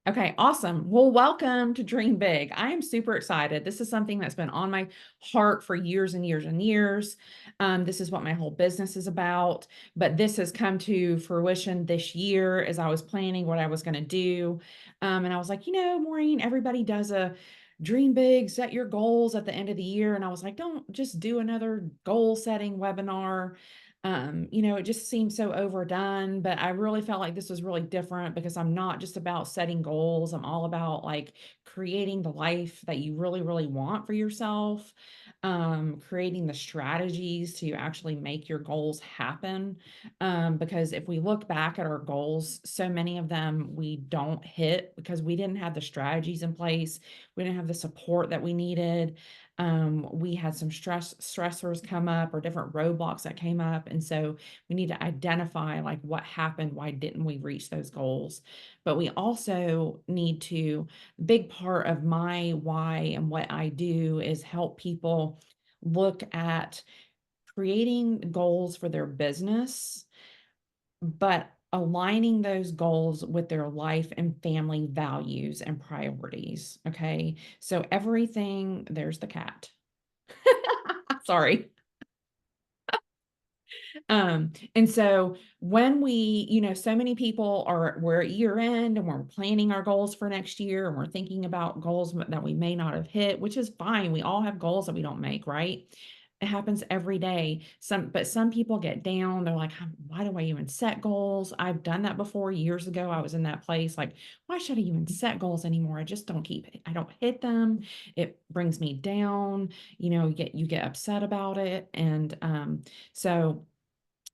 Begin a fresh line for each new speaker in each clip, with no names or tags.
Okay, awesome. Well, welcome to Dream Big. I am super excited. This is something that's been on my heart for years and years and years. This is what my whole business is about, but this has come to fruition this year as I was planning what I was going to do. And I was like, Maureen, everybody does a dream big, set your goals at the end of the year. And I was like, don't just do another goal setting webinar. It just seems so overdone, but I really felt like this was really different because I'm not just about setting goals. I'm all about like creating the life that you really, really want for yourself, creating the strategies to actually make your goals happen. Because if we look back at our goals, so many of them we don't hit because we didn't have the strategies in place. We didn't have the support that we needed. We had some stressors come up or different roadblocks that came up. And so we need to identify like what happened, why didn't we reach those goals? But we also need to, big part of my why and what I do is help people look at creating goals for their business, but aligning those goals with their life and family values and priorities. Okay. So everything, there's the cat. Sorry. And so when so many people we're at year end and we're planning our goals for next year and we're thinking about goals that we may not have hit, which is fine. We all have goals that we don't make, right? It happens every day. But some people get down. They're like, why do I even set goals? I've done that before years ago. I was in that place. Like, why should I even set goals anymore? I don't hit them. It brings me down. You get upset about it. And so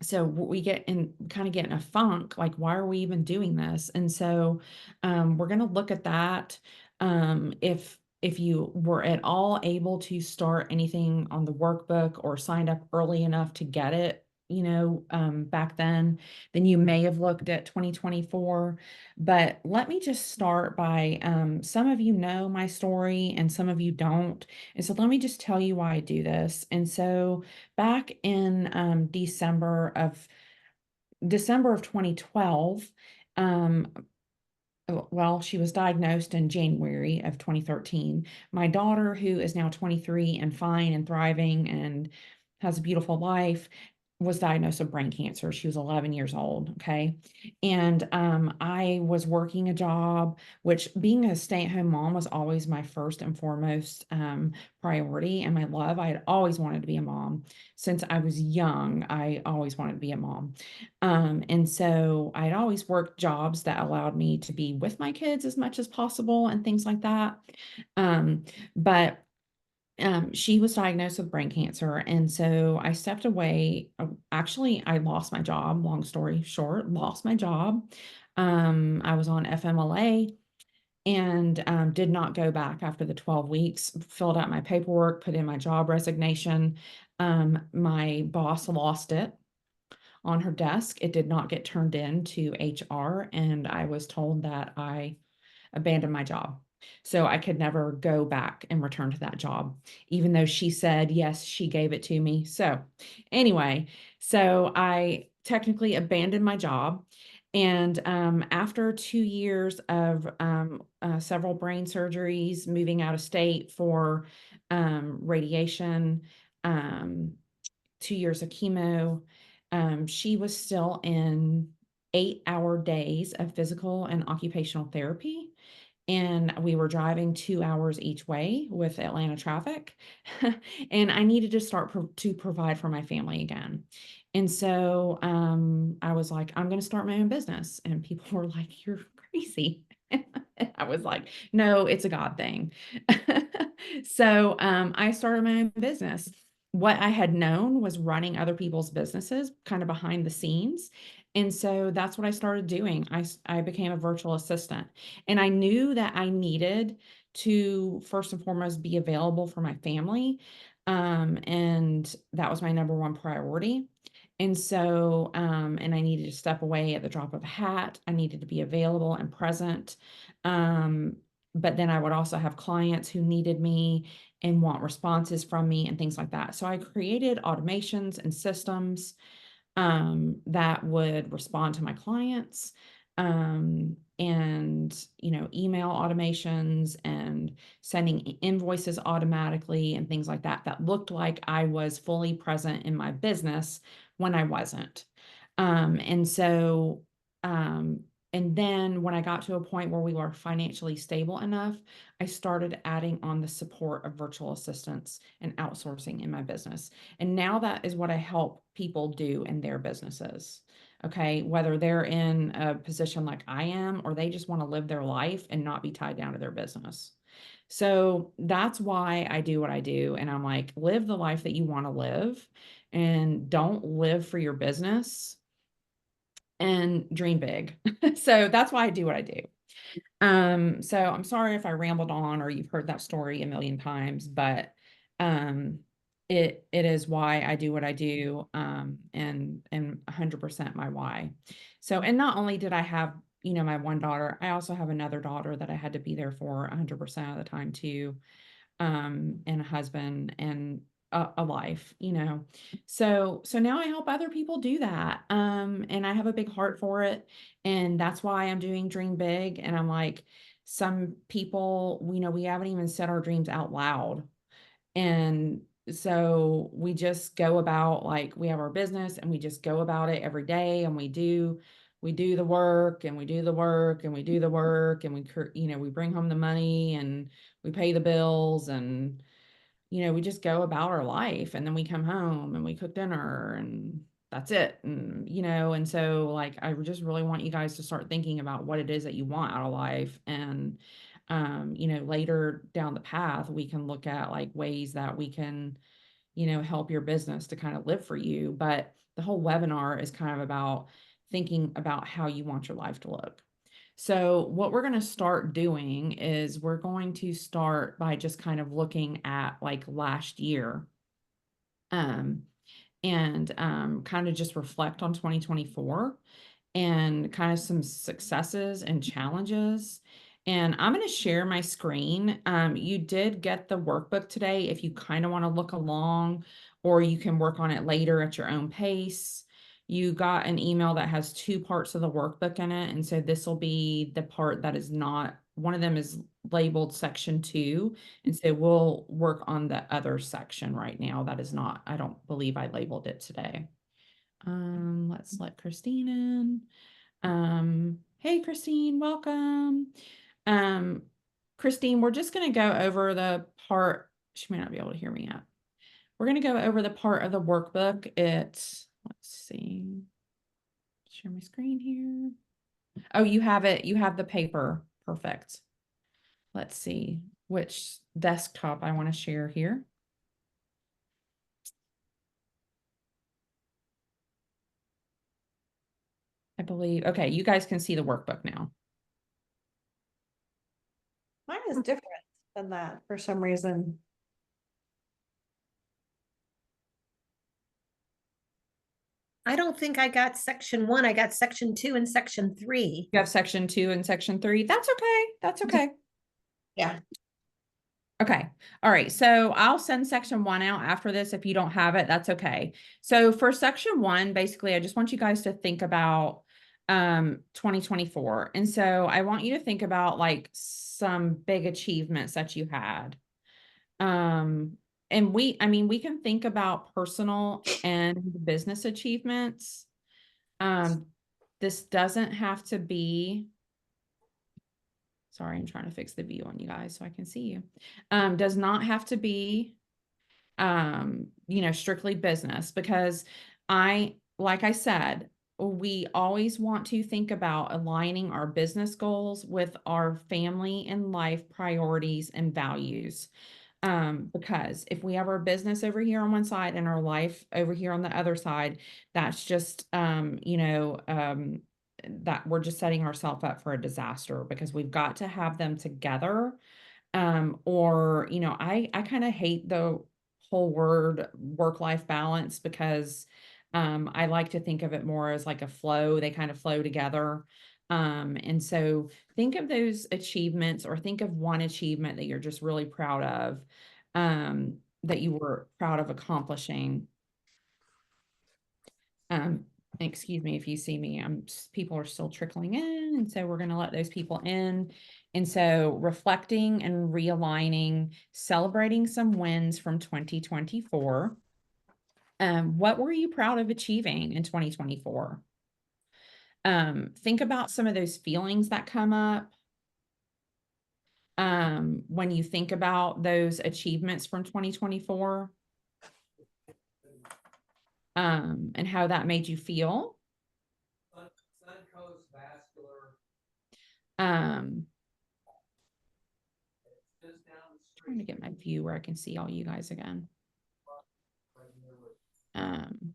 we get in kind of get in a funk, like, why are we even doing this? And so we're going to look at that. If you were at all able to start anything on the workbook or signed up early enough to get it, back then you may have looked at 2024. But let me just start by, some of you know my story and some of you don't. And so let me just tell you why I do this. And so back in December of 2012, um, well, she was diagnosed in January of 2013. My daughter, who is now 23 and fine and thriving and has a beautiful life, was diagnosed with brain cancer. She was 11 years old. Okay. And I was working a job, which being a stay-at-home mom was always my first and foremost priority and my love. I had always wanted to be a mom. Since I was young, I always wanted to be a mom. And so I'd always worked jobs that allowed me to be with my kids as much as possible and things like that. But she was diagnosed with brain cancer. And so I stepped away. Actually, I lost my job. Long story short, lost my job. I was on FMLA and did not go back after the 12 weeks, filled out my paperwork, put in my job resignation. My boss lost it on her desk. It did not get turned in to HR, and I was told that I abandoned my job. So I could never go back and return to that job, even though she said, yes, she gave it to me. So anyway, so I technically abandoned my job. And after 2 years of several brain surgeries, moving out of state for radiation, um, 2 years of chemo, she was still in 8-hour days of physical and occupational therapy. And we were driving 2 hours each way with Atlanta traffic. And I needed to start to provide for my family again. And so I was like, I'm going to start my own business. And people were like, you're crazy. I was like, no, it's a God thing. So I started my own business. What I had known was running other people's businesses kind of behind the scenes. And so that's what I started doing. I became a virtual assistant. And I knew that I needed to first and foremost be available for my family. And that was my number one priority. And so, and I needed to step away at the drop of a hat. I needed to be available and present. Um, but then I would also have clients who needed me and want responses from me and things like that. So I created automations and systems that would respond to my clients. And email automations and sending invoices automatically and things like that, that looked like I was fully present in my business when I wasn't. And so, and then when I got to a point where we were financially stable enough, I started adding on the support of virtual assistants and outsourcing in my business. And now that is what I help people do in their businesses. Okay. Whether they're in a position like I am, or they just want to live their life and not be tied down to their business. So that's why I do what I do. And I'm like, live the life that you want to live and don't live for your business and dream big. So that's why I do what I do. So I'm sorry if I rambled on or you've heard that story a million times, but um it is why I do what I do, and 100% my why. So, and not only did I have, my one daughter, I also have another daughter that I had to be there for 100% of the time too, and a husband and a life, So now I help other people do that. And I have a big heart for it. And that's why I'm doing Dream Big. And I'm like, some people, we haven't even said our dreams out loud. And so we just go about, like, we have our business and we just go about it every day, and we do the work, and we do the work, and we do the work, and we bring home the money, and we pay the bills, and we just go about our life, and then we come home and we cook dinner, and that's it. And so, like, I just really want you guys to start thinking about what it is that you want out of life. And later down the path, we can look at, like, ways that we can, help your business to kind of live for you. But the whole webinar is kind of about thinking about how you want your life to look. So what we're going to start doing is we're going to start by just kind of looking at, like, last year, um, and kind of just reflect on 2024 and kind of some successes and challenges. And I'm going to share my screen. You did get the workbook today if you kind of want to look along, or you can work on it later at your own pace. You got an email that has two parts of the workbook in it. And so this will be the part that is not, one of them is labeled section 2. And so we'll work on the other section right now. That is not, I don't believe I labeled it today. Let's let Christine in. Hey, Christine, welcome. Um, Christine, we're just going to go over the part. She may not be able to hear me yet. We're going to go over the part of the workbook. Let's see, share my screen here. Oh, you have it. You have the paper. Perfect. Let's see which desktop I want to share here. I believe, okay, you guys can see the workbook now.
Mine is different than that for some reason. I don't think I got section 1. I got section 2 and section 3.
You have section 2 and section 3. That's okay. That's okay.
Yeah.
Okay. All right. So I'll send section 1 out after this. If you don't have it, that's okay. So for section 1, basically, I just want you guys to think about 2024. And so I want you to think about, like, some big achievements that you had. And we can think about personal and business achievements. This doesn't have to be, sorry, I'm trying to fix the view on you guys so I can see you. Does not have to be, strictly business, because like I said, we always want to think about aligning our business goals with our family and life priorities and values. Because if we have our business over here on one side and our life over here on the other side, that's just, that we're just setting ourselves up for a disaster, because we've got to have them together. Or, I kind of hate the whole word work-life balance, because I like to think of it more as like a flow. They kind of flow together. And so think of those achievements, or think of one achievement that you're just really proud of, that you were proud of accomplishing. Excuse me if you see me, people are still trickling in, and so we're going to let those people in. And so reflecting and realigning, celebrating some wins from 2024. What were you proud of achieving in 2024? Think about some of those feelings that come up when you think about those achievements from 2024, and how that made you feel. Um, Trying to get my view where I can see all you guys again. Um,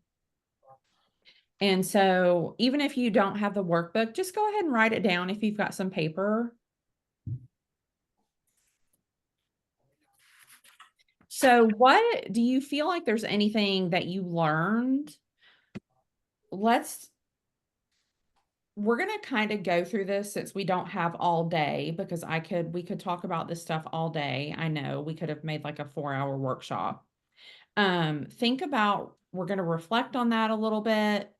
and so even if you don't have the workbook, just go ahead and write it down if you've got some paper. So what do you feel like there's anything that you learned? We're going to kind of go through this since we don't have all day, because we could talk about this stuff all day. I know we could have made like a 4-hour workshop. Think about, we're going to reflect on that a little bit.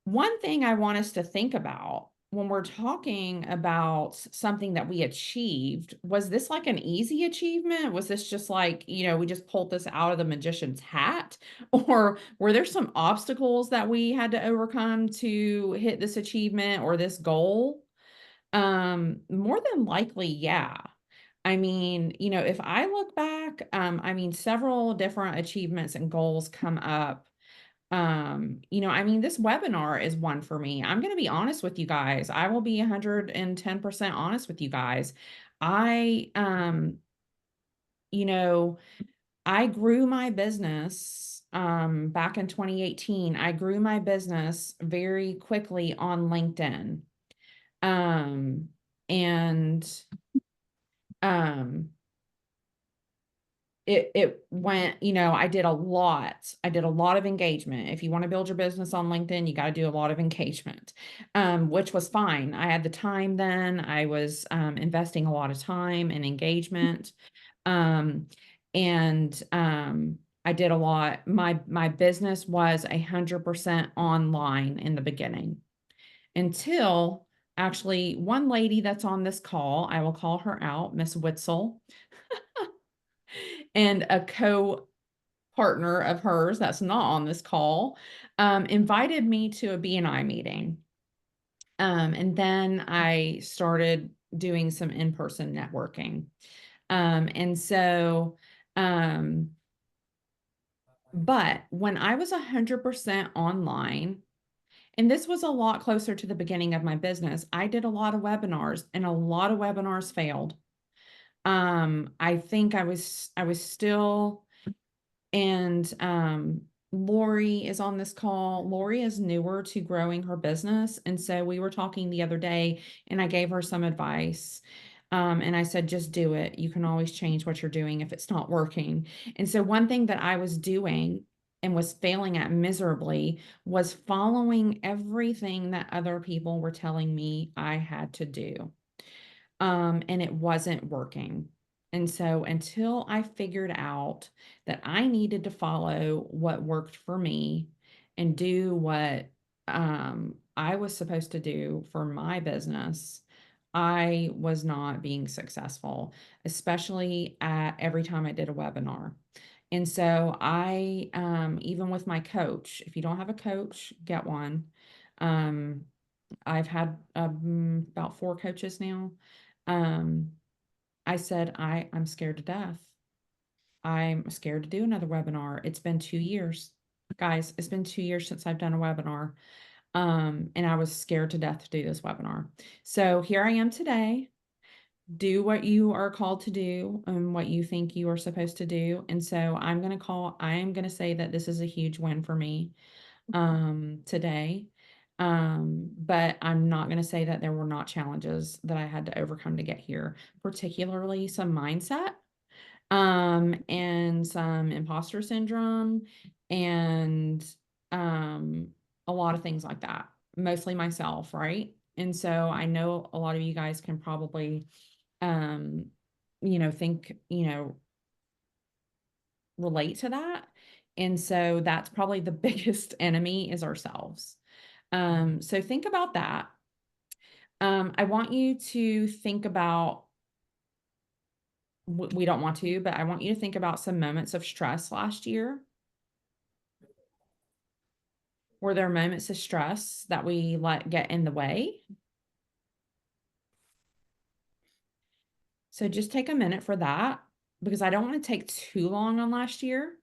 One thing I want us to think about when we're talking about something that we achieved, was this like an easy achievement? Was this just like, we just pulled this out of the magician's hat? Or were there some obstacles that we had to overcome to hit this achievement or this goal? More than likely, yeah. I mean, if I look back, several different achievements and goals come up. This webinar is one for me. I'm going to be honest with you guys. I will be 110% honest with you guys. I, you know, I grew my business back in 2018. I grew my business very quickly on LinkedIn. Um, and um, it went, I did a lot of engagement. If you want to build your business on LinkedIn, you got to do a lot of engagement, which was fine. I had the time then. I was investing a lot of time and engagement. Um, and I did a lot. My business was 100% online in the beginning, until actually one lady that's on this call, I will call her out, Miss Witzel, and a co-partner of hers that's not on this call, invited me to a BNI meeting. And then I started doing some in-person networking. And so, but when I was 100% online, and this was a lot closer to the beginning of my business, I did a lot of webinars, and a lot of webinars failed. I think I was still, and Lori is on this call. Lori is newer to growing her business. And so we were talking the other day, and I gave her some advice. And I said, just do it. You can always change what you're doing if it's not working. And so one thing that I was doing and was failing at miserably was following everything that other people were telling me I had to do. And it wasn't working. And so until I figured out that I needed to follow what worked for me and do what I was supposed to do for my business, I was not being successful, especially at every time I did a webinar. And so even with my coach, if you don't have a coach, get one. Um, I've had about 4 coaches now. Um, I said, I'm scared to death. I'm scared to do another webinar. It's been 2 years. Guys, it's been 2 years since I've done a webinar. And I was scared to death to do this webinar. So here I am today. Do what you are called to do and what you think you are supposed to do. And so I am going to say that this is a huge win for me today. But I'm not going to say that there were not challenges that I had to overcome to get here, particularly some mindset, and some imposter syndrome, and um, a lot of things like that, mostly myself, right? And so I know a lot of you guys can probably, think, relate to that. And so that's probably the biggest enemy is ourselves. So think about that. I want you to think about, we don't want to, but I want you to think about some moments of stress last year. Were there moments of stress that we let get in the way? So just take a minute for that because I don't want to take too long on last year,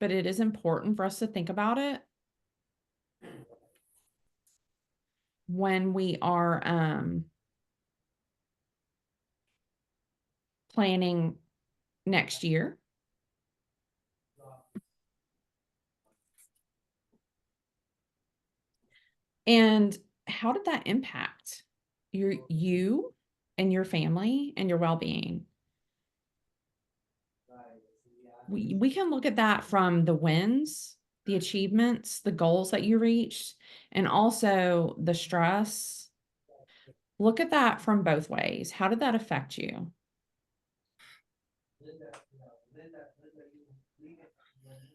but it is important for us to think about it when we are planning next year. And how did that impact you and your family and your well-being? We can look at that from the wins, the achievements, the goals that you reached, and also the stress. Look at that from both ways. How did that affect you?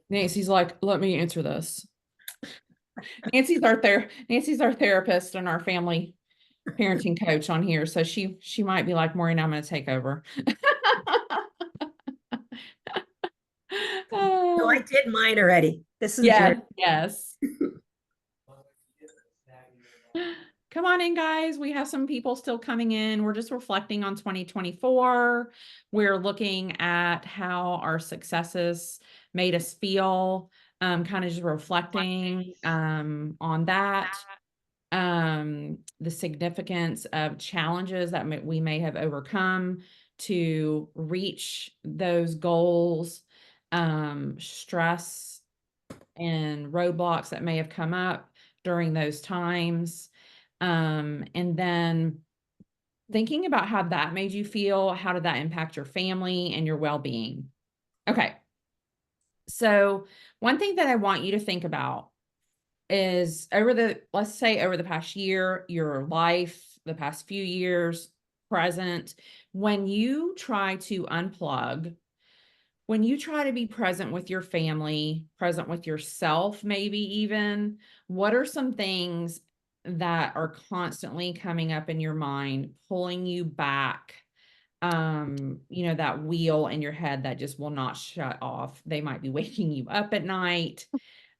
Nancy's like, let me answer this. Nancy's our therapist and our family parenting coach on here. So she might be like, Maureen, I'm gonna take over.
No, I
Oh,
did mine already. This is your.
yes, yes. Come on in, guys. We have some people still coming in. We're just reflecting on 2024. We're looking at how our successes made us feel, kind of just reflecting on that, the significance of challenges that we may have overcome to reach those goals, stress and roadblocks that may have come up during those times. And then thinking about how that made you feel, how did that impact your family and your well-being? Okay. So one thing that I want you to think about is let's say over the past year, your life, the past few years, present, when you try to unplug, when you try to be present with your family, present with yourself, maybe even, what are some things that are constantly coming up in your mind, pulling you back? That wheel in your head that just will not shut off. They might be waking you up at night.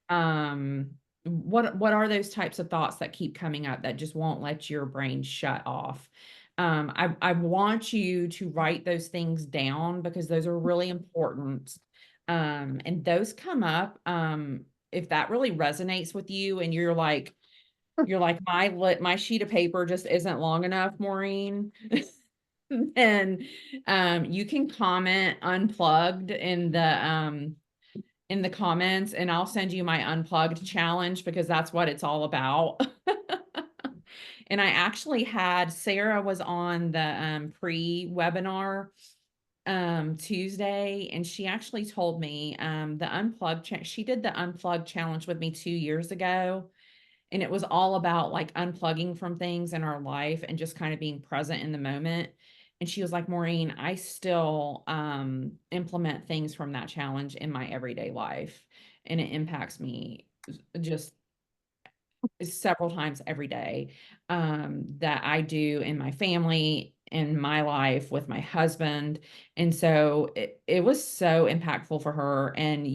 Um, what are those types of thoughts that keep coming up that just won't let your brain shut off? I want you to write those things down because those are really important. And those come up if that really resonates with you and you're like my sheet of paper just isn't long enough, Maureen. And you can comment unplugged in the comments and I'll send you my unplugged challenge because that's what it's all about. And I actually had Sarah was on the pre-webinar Tuesday, and she actually told me the she did the unplugged challenge with me 2 years ago. And it was all about like unplugging from things in our life and just kind of being present in the moment. And she was like, Maureen, I still implement things from that challenge in my everyday life. And it impacts me just several times every day that I do in my family, in my life with my husband. And so it was so impactful for her. And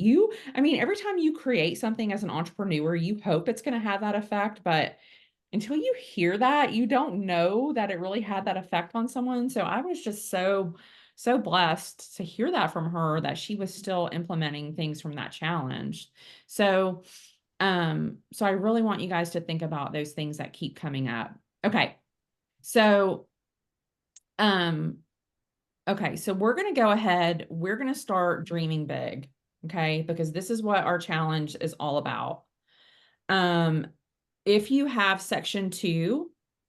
I mean, every time you create something as an entrepreneur, you hope it's going to have that effect. But until you hear that, you don't know that it really had that effect on someone. So I was just so blessed to hear that from her that she was still implementing things from that challenge. So so I really want you guys to think about those things that keep coming up. Okay. So um okay, so we're going to go ahead, we're going to start dreaming big, okay? Because this is what our challenge is all about. Um if you have section 2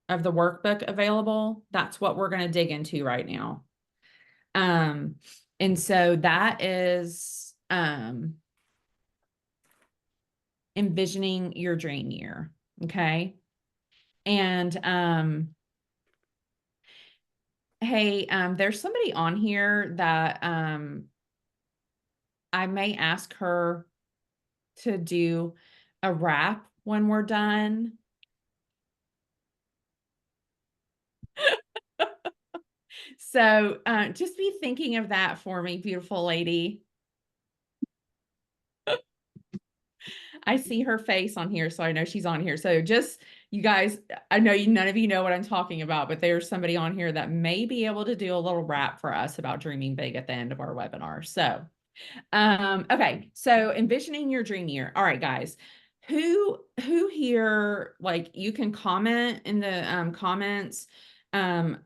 of the workbook available, that's what we're going to dig into right now. Um and so that is envisioning your dream year, okay? And hey, there's somebody on here that I may ask her to do a wrap when we're done. So just be thinking of that for me, beautiful lady. I see her face on here, so I know she's on here. So just you guys, I know none of you know what I'm talking about, but there's somebody on here that may be able to do a little wrap for us about dreaming big at the end of our webinar. So, okay. So envisioning your dream year. All right, guys. Who here, like, you can comment in the comments. Um,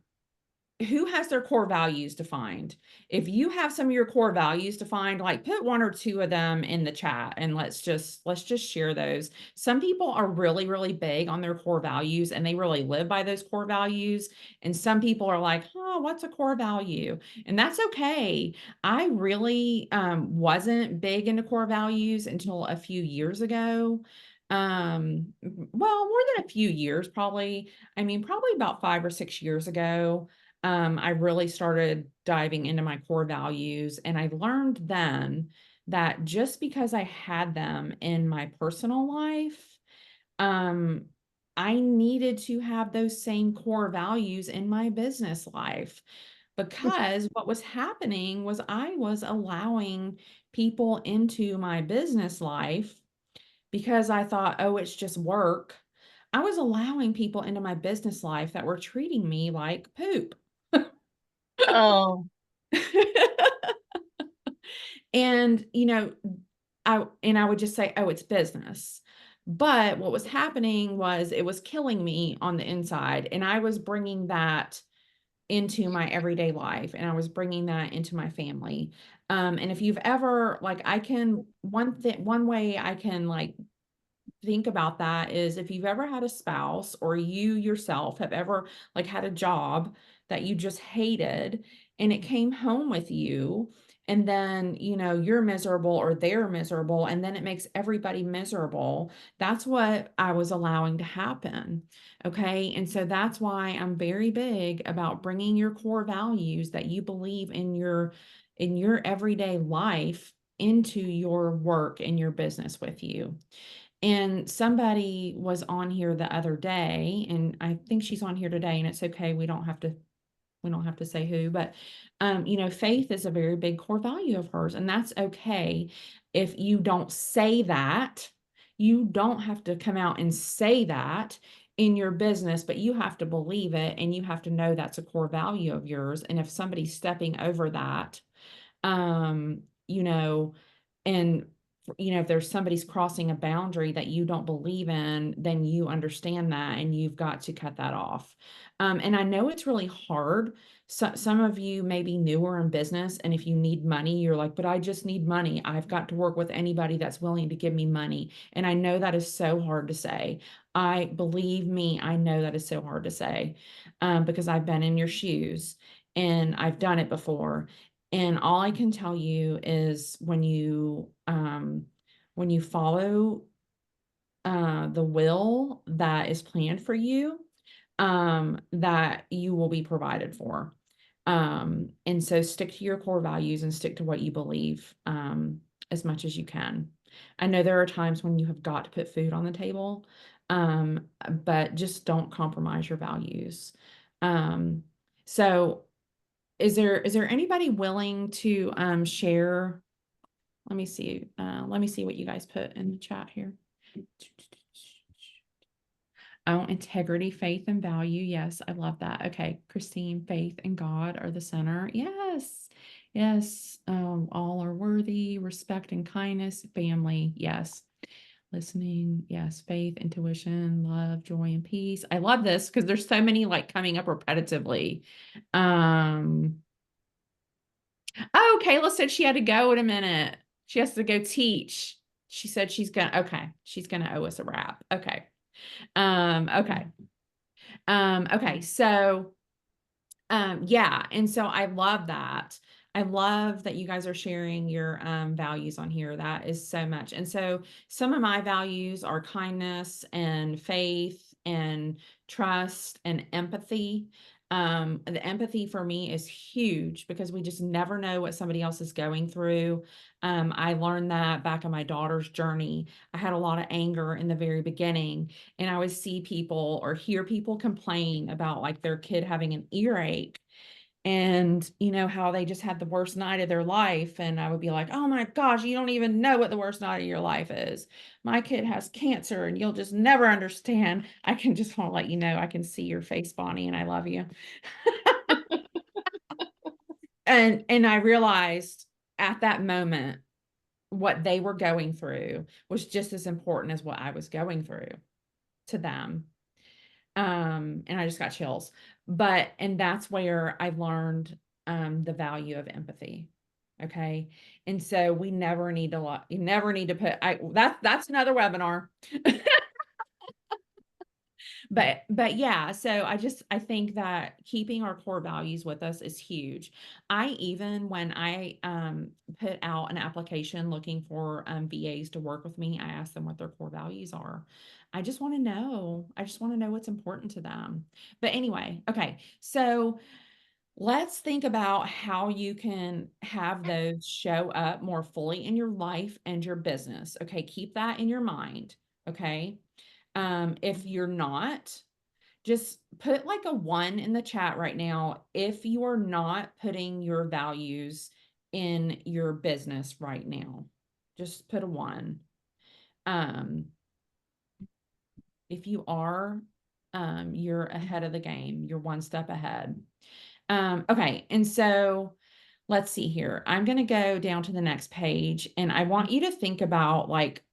who has their core values defined? If you have some of your core values defined, like, put one or two of them in the chat and let's just share those. Some people are really, really big on their core values and they really live by those core values. And some people are like, oh, what's a core value? And that's okay. I really wasn't big into core values until a few years ago. Well, more than a few years, probably. I mean, probably about 5 or 6 years ago. I really started diving into my core values, and I learned then that just because I had them in my personal life, um, I needed to have those same core values in my business life, because what was happening was I was allowing people into my business life because I thought, oh, it's just work. I was allowing people into my business life that were treating me like poop.
Oh,
And, I would just say, "Oh, it's business." But what was happening was it was killing me on the inside, and I was bringing that into my everyday life, and I was bringing that into my family. And if you've ever, like, I can one way I can, like, think about that is if you've ever had a spouse or you yourself have ever, like, had a job that you just hated and it came home with you, and then you're miserable or they're miserable, and then it makes everybody miserable. That's what I was allowing to happen. Okay, and so that's why I'm very big about bringing your core values that you believe in your everyday life into your work and your business with you. And somebody was on here the other day, and I think she's on here today, and it's okay. We don't have to say who, but faith is a very big core value of hers, and that's okay. If you don't say that, you don't have to come out and say that in your business, but you have to believe it and you have to know that's a core value of yours. And if somebody's stepping over that, um, you know, and if there's somebody's crossing a boundary that you don't believe in, then you understand that and you've got to cut that off. And I know it's really hard. So, some of you may be newer in business, and if you need money, you're like, but I just need money. I've got to work with anybody that's willing to give me money. And I know that is so hard to say. I believe me, I know that is so hard to say, because I've been in your shoes and I've done it before. And all I can tell you is when you follow the will that is planned for you, that you will be provided for. And so stick to your core values and stick to what you believe as much as you can. I know there are times when you have got to put food on the table, but just don't compromise your values. Um, so is there anybody willing to share? Let me see what you guys put in the chat here. Oh, integrity, faith, and value. Yes, I love that. Okay, Christine, faith and God are the center. Yes, yes. All are worthy, respect and kindness, family. Yes. Listening, yes, faith, intuition, love, joy, and peace. I love this because there's so many, like, coming up repetitively. Um, Oh, Kayla said she had to go in a minute. She has to go teach. She said she's gonna owe us a wrap. Okay. Okay. Okay. So, yeah. And so I love that. I love that you guys are sharing your values on here. That is so much. And so some of my values are kindness and faith and trust and empathy. The empathy for me is huge because we just never know what somebody else is going through. I learned that back in my daughter's journey. I had a lot of anger in the very beginning, and I would see people or hear people complain about like their kid having an earache and how they just had the worst night of their life, and I would be like, oh my gosh, you don't even know what the worst night of your life is. My kid has cancer and you'll just never understand. I can just want to let you know, I can see your face, Bonnie, and I love you. And I realized at that moment what they were going through was just as important as what I was going through to them. And I just got chills. And that's where I learned the value of empathy. Okay. And so we never need to you never need to put that's another webinar. But yeah, so I think that keeping our core values with us is huge. I even when I put out an application looking for VAs to work with me, I ask them what their core values are. I just want to know. I just want to know what's important to them. But anyway, okay. So let's think about how you can have those show up more fully in your life and your business. Okay, keep that in your mind. Okay. If you're not, just put like a 1 in the chat right now if you are not putting your values in your business right now. Just put a 1. Um, if you are, you're ahead of the game. You're one step ahead. Okay, and so let's see here. I'm going to go down to the next page, and I want you to think about like,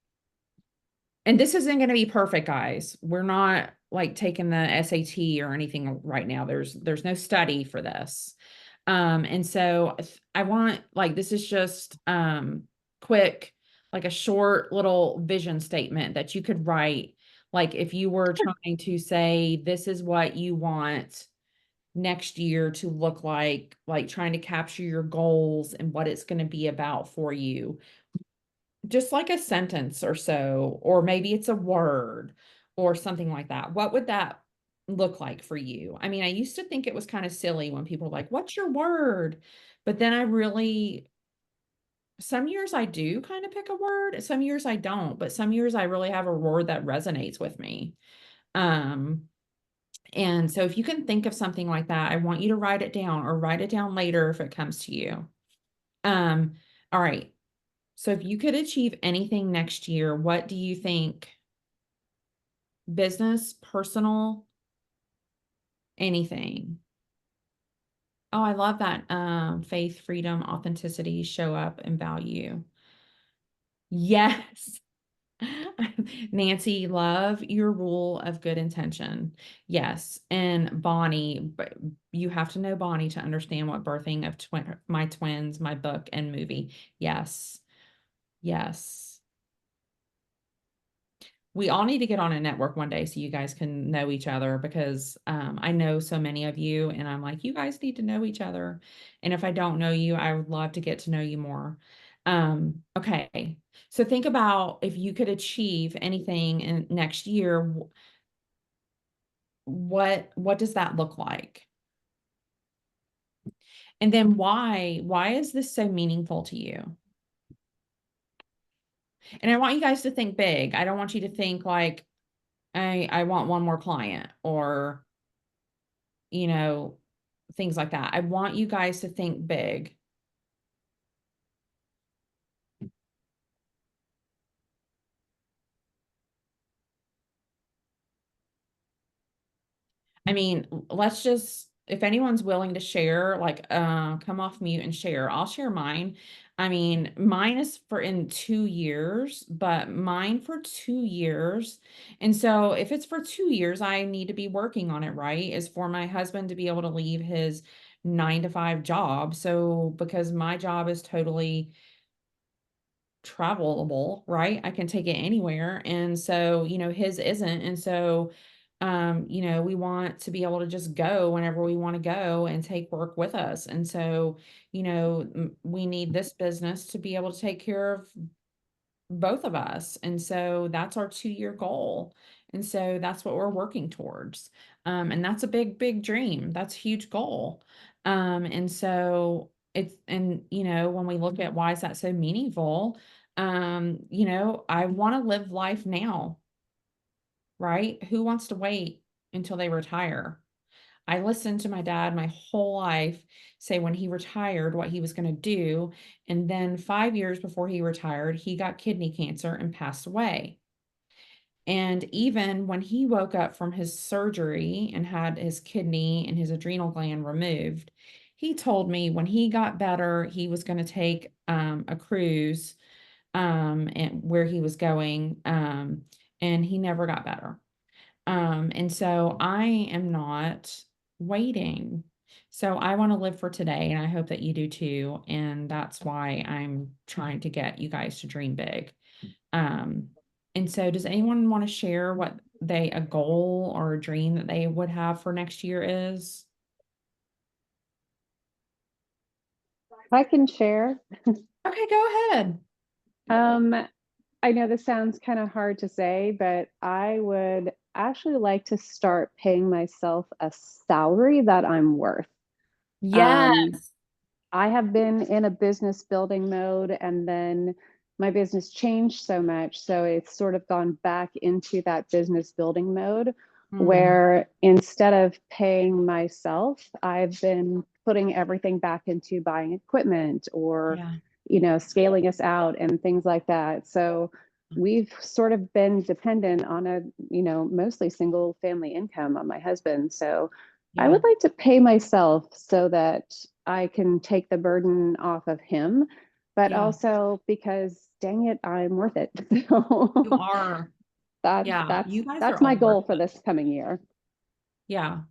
and this isn't going to be perfect, guys. We're not like taking the SAT or anything right now. There's no study for this. And so I want like this is just quick, like a short little vision statement that you could write. Like if you were trying to say this is what you want next year to look like trying to capture your goals and what it's going to be about for you, just like a sentence or so, or maybe it's a word or something like that. What would that look like for you? I mean, I used to think it was kind of silly when people were like, what's your word? But then some years I do kind of pick a word, some years I don't, but some years I really have a word that resonates with me. Um, and so if you can think of something like that, I want you to write it down or write it down later if it comes to you. All right. So if you could achieve anything next year, what do you think? Business, personal, anything. Oh, I love that. Faith, freedom, authenticity, show up, and value. Yes. Nancy, love your rule of good intention. Yes. And Bonnie, you have to know Bonnie to understand what birthing of my twins, my book, and movie. Yes. Yes. We all need to get on a network one day so you guys can know each other because I know so many of you, and I'm like, you guys need to know each other. And if I don't know you, I would love to get to know you more. Okay. So think about if you could achieve anything in next year, what does that look like? And then why is this so meaningful to you? And I want you guys to think big. I don't want you to think like I want one more client or you know, things like that. I want you guys to think big. I mean, let's just, if anyone's willing to share, like, come off mute and share. I'll share mine. I mean, mine is for in 2 years, but mine for 2 years. And so if it's for 2 years, I need to be working on it, right? Is for my husband to be able to leave his 9 to 5 job. So because my job is totally travelable, right? I can take it anywhere. And so, his isn't. And so, we want to be able to just go whenever we want to go and take work with us. And so, we need this business to be able to take care of both of us. And so that's our 2-year goal. And so that's what we're working towards. And that's a big, big dream. That's a huge goal. And so it's, and, when we look at why is that so meaningful, I want to live life now, right? Who wants to wait until they retire? I listened to my dad my whole life say when he retired what he was going to do. And then 5 years before he retired, he got kidney cancer and passed away. And even when he woke up from his surgery and had his kidney and his adrenal gland removed, he told me when he got better, he was going to take a cruise and where he was going, and he never got better. And so I am not waiting. So I want to live for today, and I hope that you do too. And that's why I'm trying to get you guys to dream big. Um, and so does anyone want to share what a goal or a dream that they would have for next year is?
I can share.
Okay, go ahead.
Um, I know this sounds kind of hard to say, but I would actually like to start paying myself a salary that I'm worth. Um,
Yes.
I have been in a business building mode, and then my business changed so much. So it's sort of gone back into that business building mode
Hmm.
where instead of paying myself, I've been putting everything back into buying equipment or,
Yeah.
scaling us out and things like that. So we've sort of been dependent on a, mostly single family income on my husband. So I
Yeah.
would like to pay myself so that I can take the burden off of him, but
Yeah.
also because dang it, I'm worth it.
You
So
are.
that
Yeah.
that's
You guys are
that's my
all worth
goal for
it.
this coming year.
Yeah.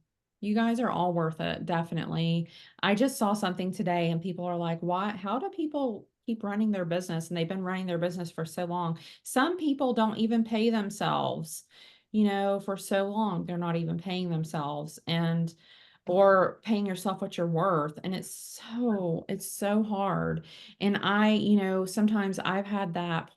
You guys are all worth it, definitely. I just saw something today and people are like, "Why? How do people keep running their business?" And they've been running their business for so long. Some people don't even pay themselves, for so long. They're not even paying themselves and or paying yourself what you're worth. And it's so hard. And sometimes I've had that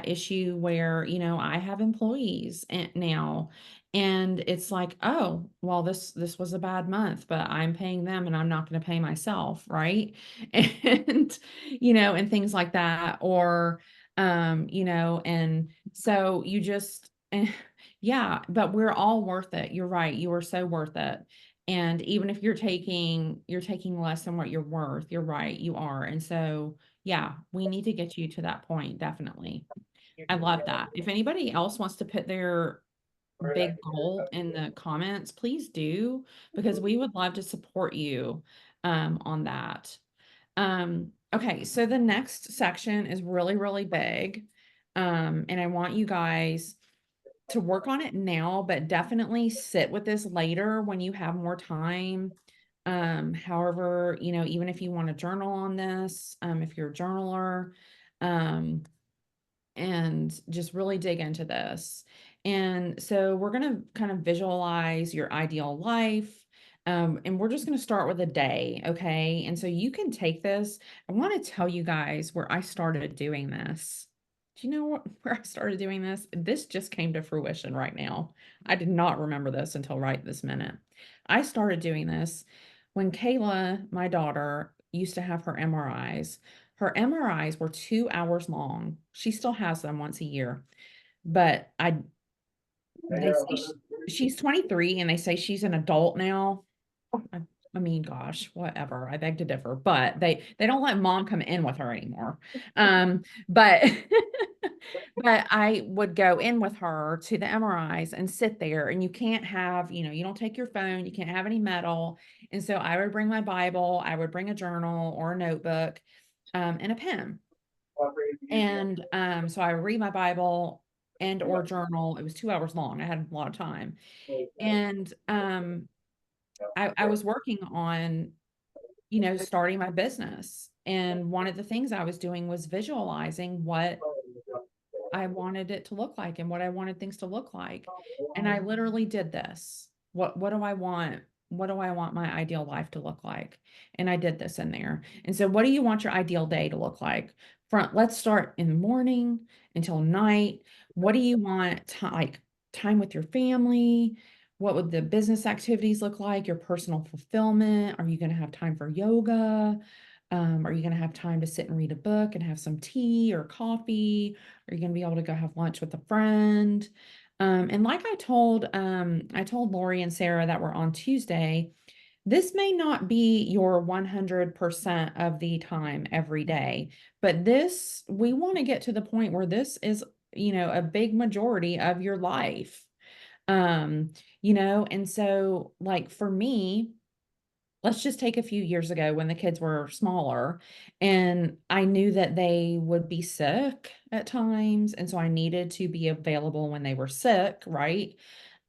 issue where, I have employees now. And it's like, oh, well, this was a bad month, but I'm paying them and I'm not going to pay myself, right? And and things like that. Or and so you just yeah, but we're all worth it. You're right. You are so worth it. And even if you're taking less than what you're worth, you're right, you are. And so yeah, we need to get you to that point, definitely. I love that. If anybody else wants to put their big goal in the comments, please do, because we would love to support you on that. Okay, so the next section is really, really big. And I want you guys to work on it now, but definitely sit with this later when you have more time. However, even if you want to journal on this, if you're a journaler, um, and just really dig into this. And so we're going to kind of visualize your ideal life. And we're just going to start with a day. Okay. And so you can take this. I want to tell you guys where I started doing this. Do you know where I started doing this? This just came to fruition right now. I did not remember this until right this minute. I started doing this when Kayla, my daughter, used to have her MRIs. Her MRIs were 2 hours long. She still has them once a year, but they say she's 23 and they say she's an adult now. I, I mean, gosh, whatever. I beg to differ, but they don't let mom come in with her anymore. But but I would go in with her to the MRIs and sit there, and you can't have, you don't take your phone, you can't have any metal. And so I would bring my Bible, I would bring a journal or a notebook, and a pen. And so I would read my Bible and or journal. It was 2 hours long. I had a lot of time. And I was working on, starting my business. And one of the things I was doing was visualizing what I wanted it to look like and what I wanted things to look like. And I literally did this. What do I want? What do I want my ideal life to look like? And I did this in there. And so what do you want your ideal day to look like? Let's start in the morning until night. What do you want like time with your family? What would the business activities look like? Your personal fulfillment? Are you going to have time for yoga? Are you going to have time to sit and read a book and have some tea or coffee? Are you going to be able to go have lunch with a friend? And like I told Lori and Sarah that were on Tuesday, this may not be your 100% of the time every day, but we want to get to the point where this is, a big majority of your life. And so like for me, let's just take a few years ago when the kids were smaller and I knew that they would be sick at times. And so I needed to be available when they were sick, right?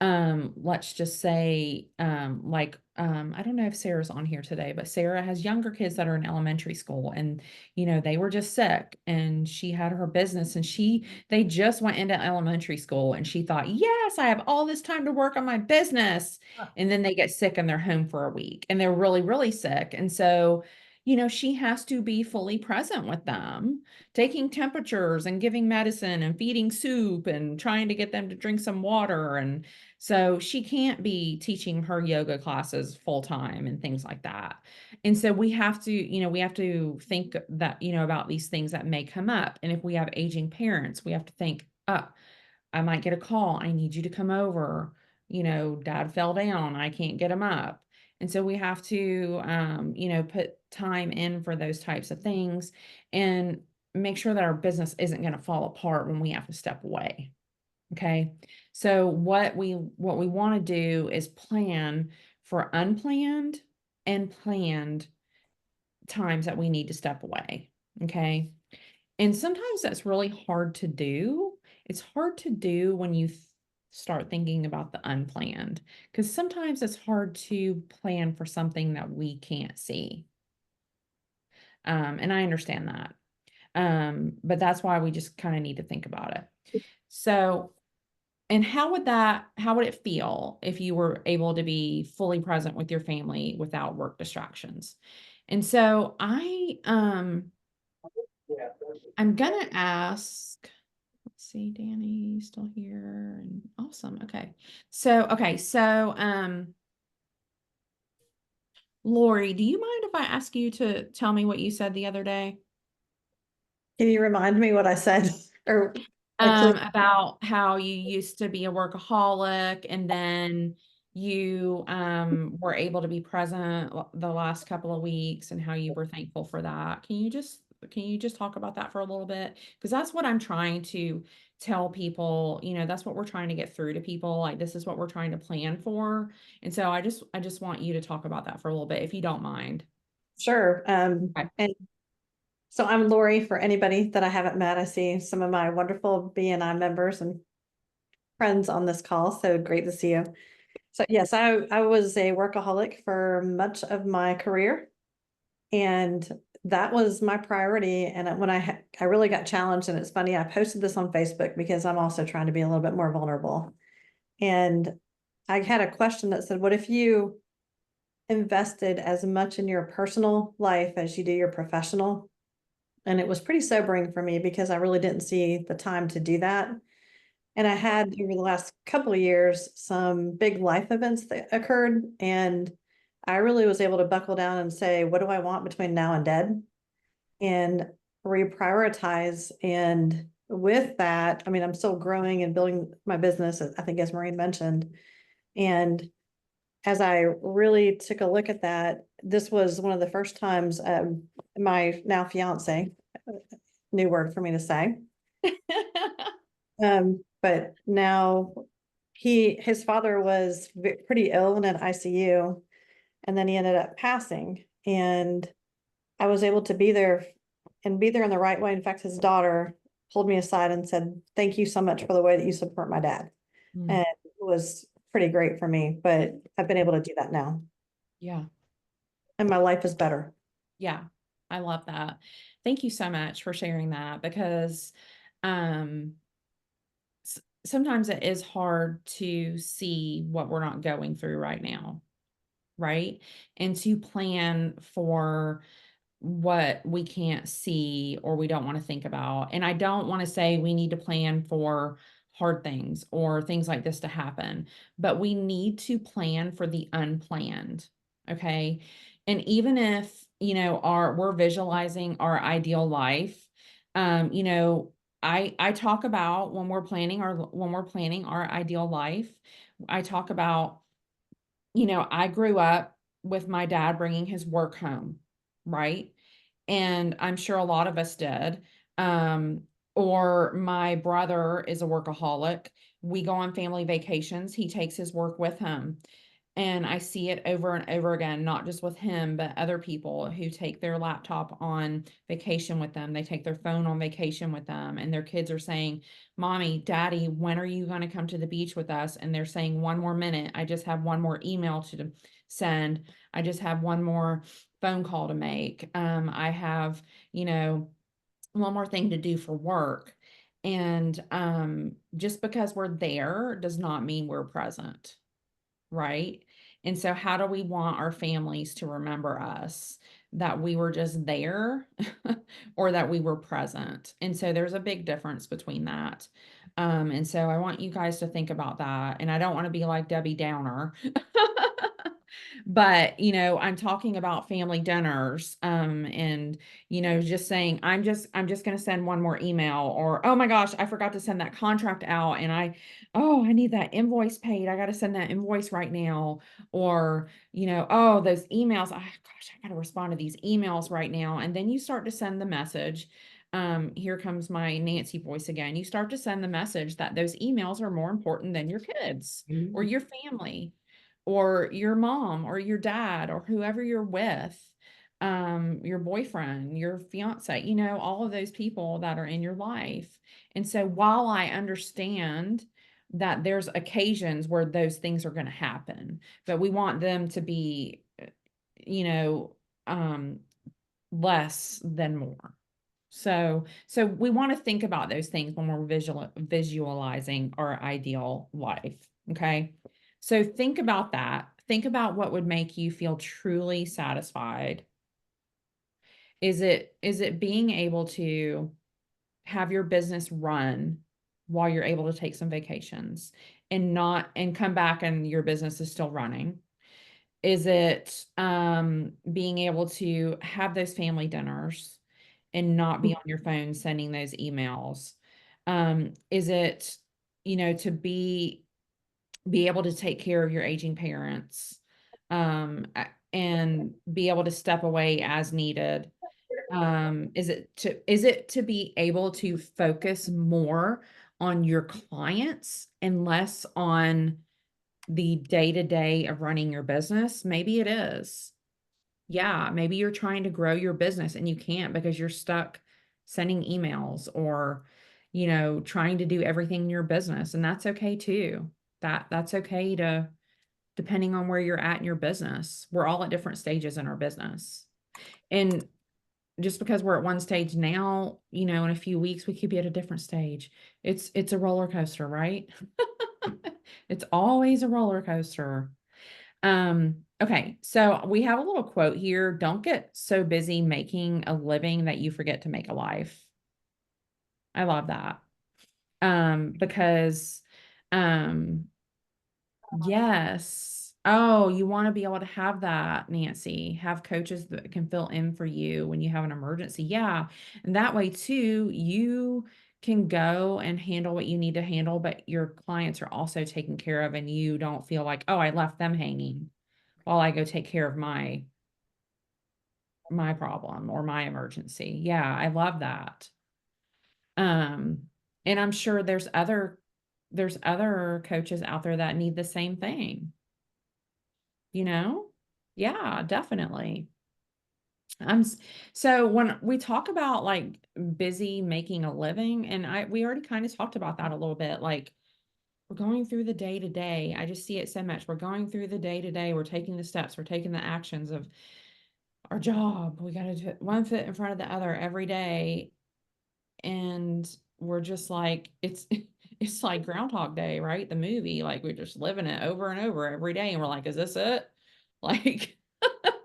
Let's just say, I don't know if Sarah's on here today, but Sarah has younger kids that are in elementary school and, they were just sick and she had her business and they just went into elementary school and she thought, yes, I have all this time to work on my business. And then they get sick and they're home for a week and they're really, really sick. And so, she has to be fully present with them, taking temperatures and giving medicine and feeding soup and trying to get them to drink some water. And so she can't be teaching her yoga classes full time and things like that. And so we have to think that, about these things that may come up. And if we have aging parents, we have to think, I might get a call. I need you to come over. Dad fell down. I can't get him up. And so we have to, put time in for those types of things and make sure that our business isn't going to fall apart when we have to step away. Okay. So what we want to do is plan for unplanned and planned times that we need to step away. Okay. And sometimes that's really hard to do. It's hard to do when you start thinking about the unplanned, because sometimes it's hard to plan for something that we can't see. And I understand that. But that's why we just kind of need to think about it. So, and how would it feel if you were able to be fully present with your family without work distractions? And so I'm gonna ask, let's see, Danny, still here and awesome. Okay. So Lori, do you mind if I ask you to tell me what you said the other day?
Can you remind me what I said? Or actually,
About how you used to be a workaholic and then you were able to be present the last couple of weeks and how you were thankful for that. Can you just talk about that for a little bit? Because that's what I'm trying to tell people, that's what we're trying to get through to people. Like this is what we're trying to plan for. And so I just want you to talk about that for a little bit, if you don't mind.
sure.
Okay.
And so I'm Lori. For anybody that I haven't met, I see some of my wonderful BNI members and friends on this call. So great to see you. So yes, I was a workaholic for much of my career, and that was my priority. And when I really got challenged, and it's funny, I posted this on Facebook because I'm also trying to be a little bit more vulnerable. And I had a question that said, what if you invested as much in your personal life as you do your professional? And it was pretty sobering for me because I really didn't see the time to do that. And I had over the last couple of years some big life events that occurred. And I really was able to buckle down and say, what do I want between now and dead? And reprioritize. And with that, I mean, I'm still growing and building my business, I think, as Maureen mentioned. And as I really took a look at that, this was one of the first times my now fiance, new word for me to say, but now his father was pretty ill in an ICU, and then he ended up passing. And I was able to be there and be there in the right way. In fact, his daughter pulled me aside and said, "Thank you so much for the way that you support my dad."
Mm,
And it was pretty great for me, but I've been able to do that now,
yeah.
and my life is better.
Yeah, I love that. Thank you so much for sharing that because um sometimes it is hard to see what we're not going through right now, right? And to plan for what we can't see or we don't want to think about. And I don't want to say we need to plan for hard things or things like this to happen, but we need to plan for the unplanned. Okay. And even if, we're visualizing our ideal life, you know, I talk about when we're planning our ideal life, I talk about, I grew up with my dad bringing his work home, right? And I'm sure a lot of us did. Um, or my brother is a workaholic. We go on family vacations. He takes his work with him. And I see it over and over again, not just with him, but other people who take their laptop on vacation with them. They take their phone on vacation with them, and their kids are saying, Mommy, Daddy, when are you going to come to the beach with us? And they're saying, one more minute. I just have one more email to send. I just have one more phone call to make. I have, one more thing to do for work. And just because we're there does not mean we're present. Right? And so how do we want our families to remember us? That we were just there or that we were present? And so there's a big difference between that. And so I want you guys to think about that. And I don't want to be like Debbie Downer. But, I'm talking about family dinners, and, just saying, I'm just going to send one more email, or, oh my gosh, I forgot to send that contract out. And I need that invoice paid. I got to send that invoice right now. Or, oh, those emails, gosh, I got to respond to these emails right now. And then you start to send the message. Here comes my Nancy voice again. You start to send the message that those emails are more important than your kids or your family or your mom or your dad or whoever you're with, your boyfriend, your fiance, all of those people that are in your life. And so while I understand that there's occasions where those things are going to happen, but we want them to be, you know, um, less than more. So we want to think about those things when we're visualizing our ideal life. Okay. So think about that. Think about what would make you feel truly satisfied. Is it being able to have your business run while you're able to take some vacations and come back and your business is still running? Is it being able to have those family dinners and not be on your phone sending those emails? Is it, to be able to take care of your aging parents, and be able to step away as needed? Is it to be able to focus more on your clients and less on the day-to-day of running your business? Maybe it is. Yeah, maybe you're trying to grow your business and you can't because you're stuck sending emails or, trying to do everything in your business. And that's okay too. That's okay to, depending on where you're at in your business. We're all at different stages in our business. And just because we're at one stage now, in a few weeks, we could be at a different stage. It's a roller coaster, right? It's always a roller coaster. Okay, so we have a little quote here. Don't get so busy making a living that you forget to make a life. I love that. Because yes. Oh, you want to be able to have that, Nancy, have coaches that can fill in for you when you have an emergency. Yeah. And that way too, you can go and handle what you need to handle, but your clients are also taken care of and you don't feel like, oh, I left them hanging while I go take care of my problem or my emergency. Yeah, I love that. Um, and I'm sure there's other coaches out there that need the same thing, you know? Yeah, definitely. So when we talk about like busy making a living, and we already kind of talked about that a little bit, like we're going through the day to day. I just see it so much. We're going through the day to day. We're taking the steps. We're taking the actions of our job. We got to do one foot in front of the other every day. And we're just like, it's like Groundhog Day, right? The movie, like we're just living it over and over every day. And we're like, is this it? Like,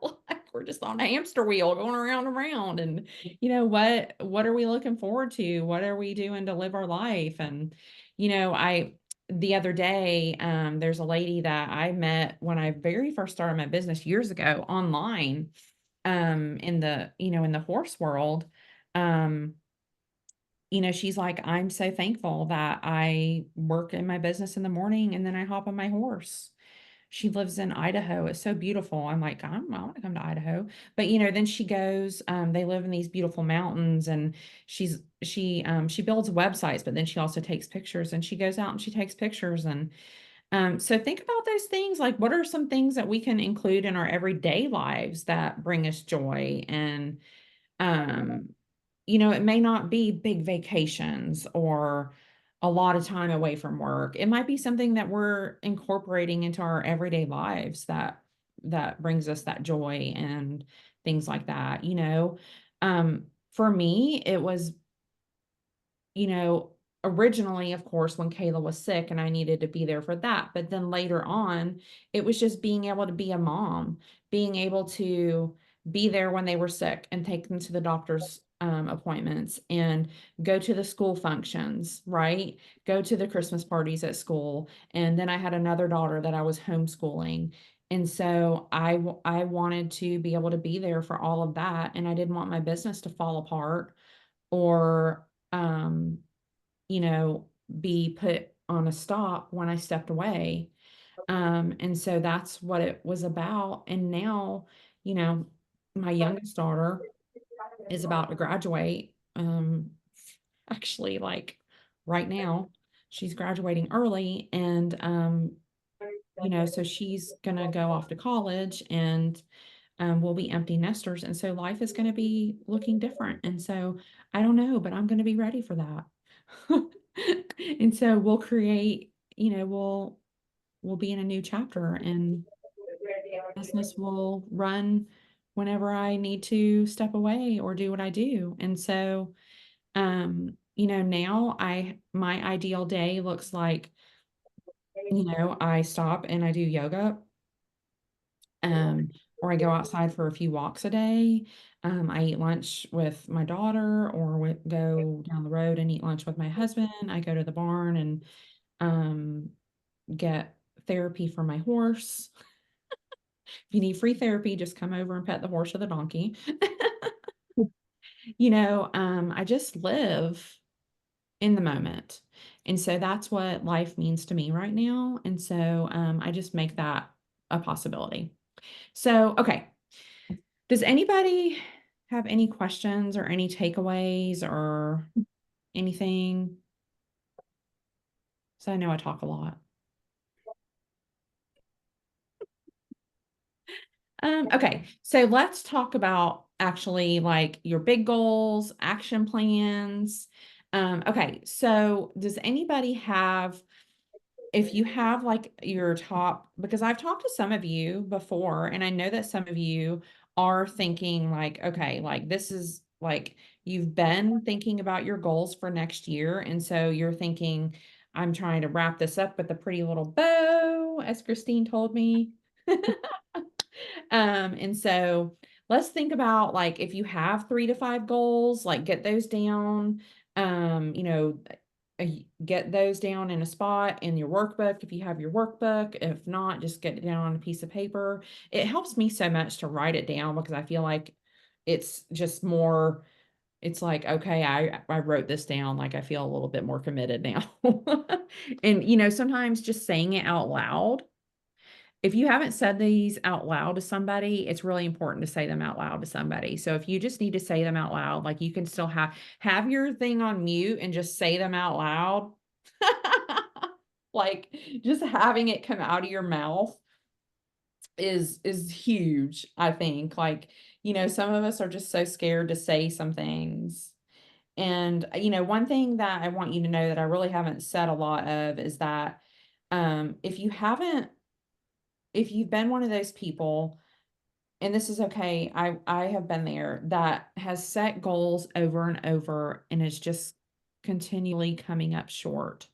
like we're just on a hamster wheel going around and around. And, what are we looking forward to? What are we doing to live our life? And, the other day, there's a lady that I met when I very first started my business years ago online, in the horse world. Um, she's like, I'm so thankful that I work in my business in the morning and then I hop on my horse. She lives in Idaho. It's so beautiful. I'm like, I want to come to Idaho. But then she goes, they live in these beautiful mountains, and she builds websites, but then she also takes pictures, and she goes out and she takes pictures. And so think about those things. Like, what are some things that we can include in our everyday lives that bring us joy? And um, it may not be big vacations or a lot of time away from work. It might be something that we're incorporating into our everyday lives that brings us that joy and things like that. For me, it was you know, originally, of course, when Kayla was sick and I needed to be there for that. But then later on, it was just being able to be a mom, being able to be there when they were sick and take them to the doctor's appointments and go to the school functions, right? Go to the Christmas parties at school. And then I had another daughter that I was homeschooling. And so I wanted to be able to be there for all of that. And I didn't want my business to fall apart or um, you know, be put on a stop when I stepped away. And so that's what it was about. And now, you know, my youngest daughter is about to graduate. Actually, like right now, she's graduating early, and so she's gonna go off to college, and we'll be empty nesters. And so life is going to be looking different. And so I don't know, but I'm going to be ready for that. And so we'll create, we'll be in a new chapter, and business will run whenever I need to step away or do what I do. And so, now my ideal day looks like, I stop and I do yoga, um, or I go outside for a few walks a day. I eat lunch with my daughter, or go down the road and eat lunch with my husband. I go to the barn and um, get therapy for my horse. If you need free therapy, just come over and pet the horse or the donkey. I just live in the moment. And so that's what life means to me right now. And so I just make that a possibility. So, okay. Does anybody have any questions or any takeaways or anything? So I know I talk a lot. Okay, so let's talk about actually like your big goals, action plans. Okay, so does anybody have, if you have like your top, because I've talked to some of you before, and I know that some of you are thinking like, okay, like this is like you've been thinking about your goals for next year. And so you're thinking, I'm trying to wrap this up with a pretty little bow, as Christine told me. And so let's think about like if you have 3 to 5 goals, like get those down. Get those down in a spot in your workbook if you have your workbook. If not, just get it down on a piece of paper. It helps me so much to write it down because I feel like it's just more, it's like, okay, I wrote this down, like I feel a little bit more committed now. And sometimes just saying it out loud, if you haven't said these out loud to somebody, it's really important to say them out loud to somebody. So if you just need to say them out loud, like you can still have your thing on mute and just say them out loud. Like just having it come out of your mouth is huge, I think. Like, some of us are just so scared to say some things. And one thing that I want you to know that I really haven't said a lot of is that if you've been one of those people, and this is okay, I have been there, that has set goals over and over and is just continually coming up short.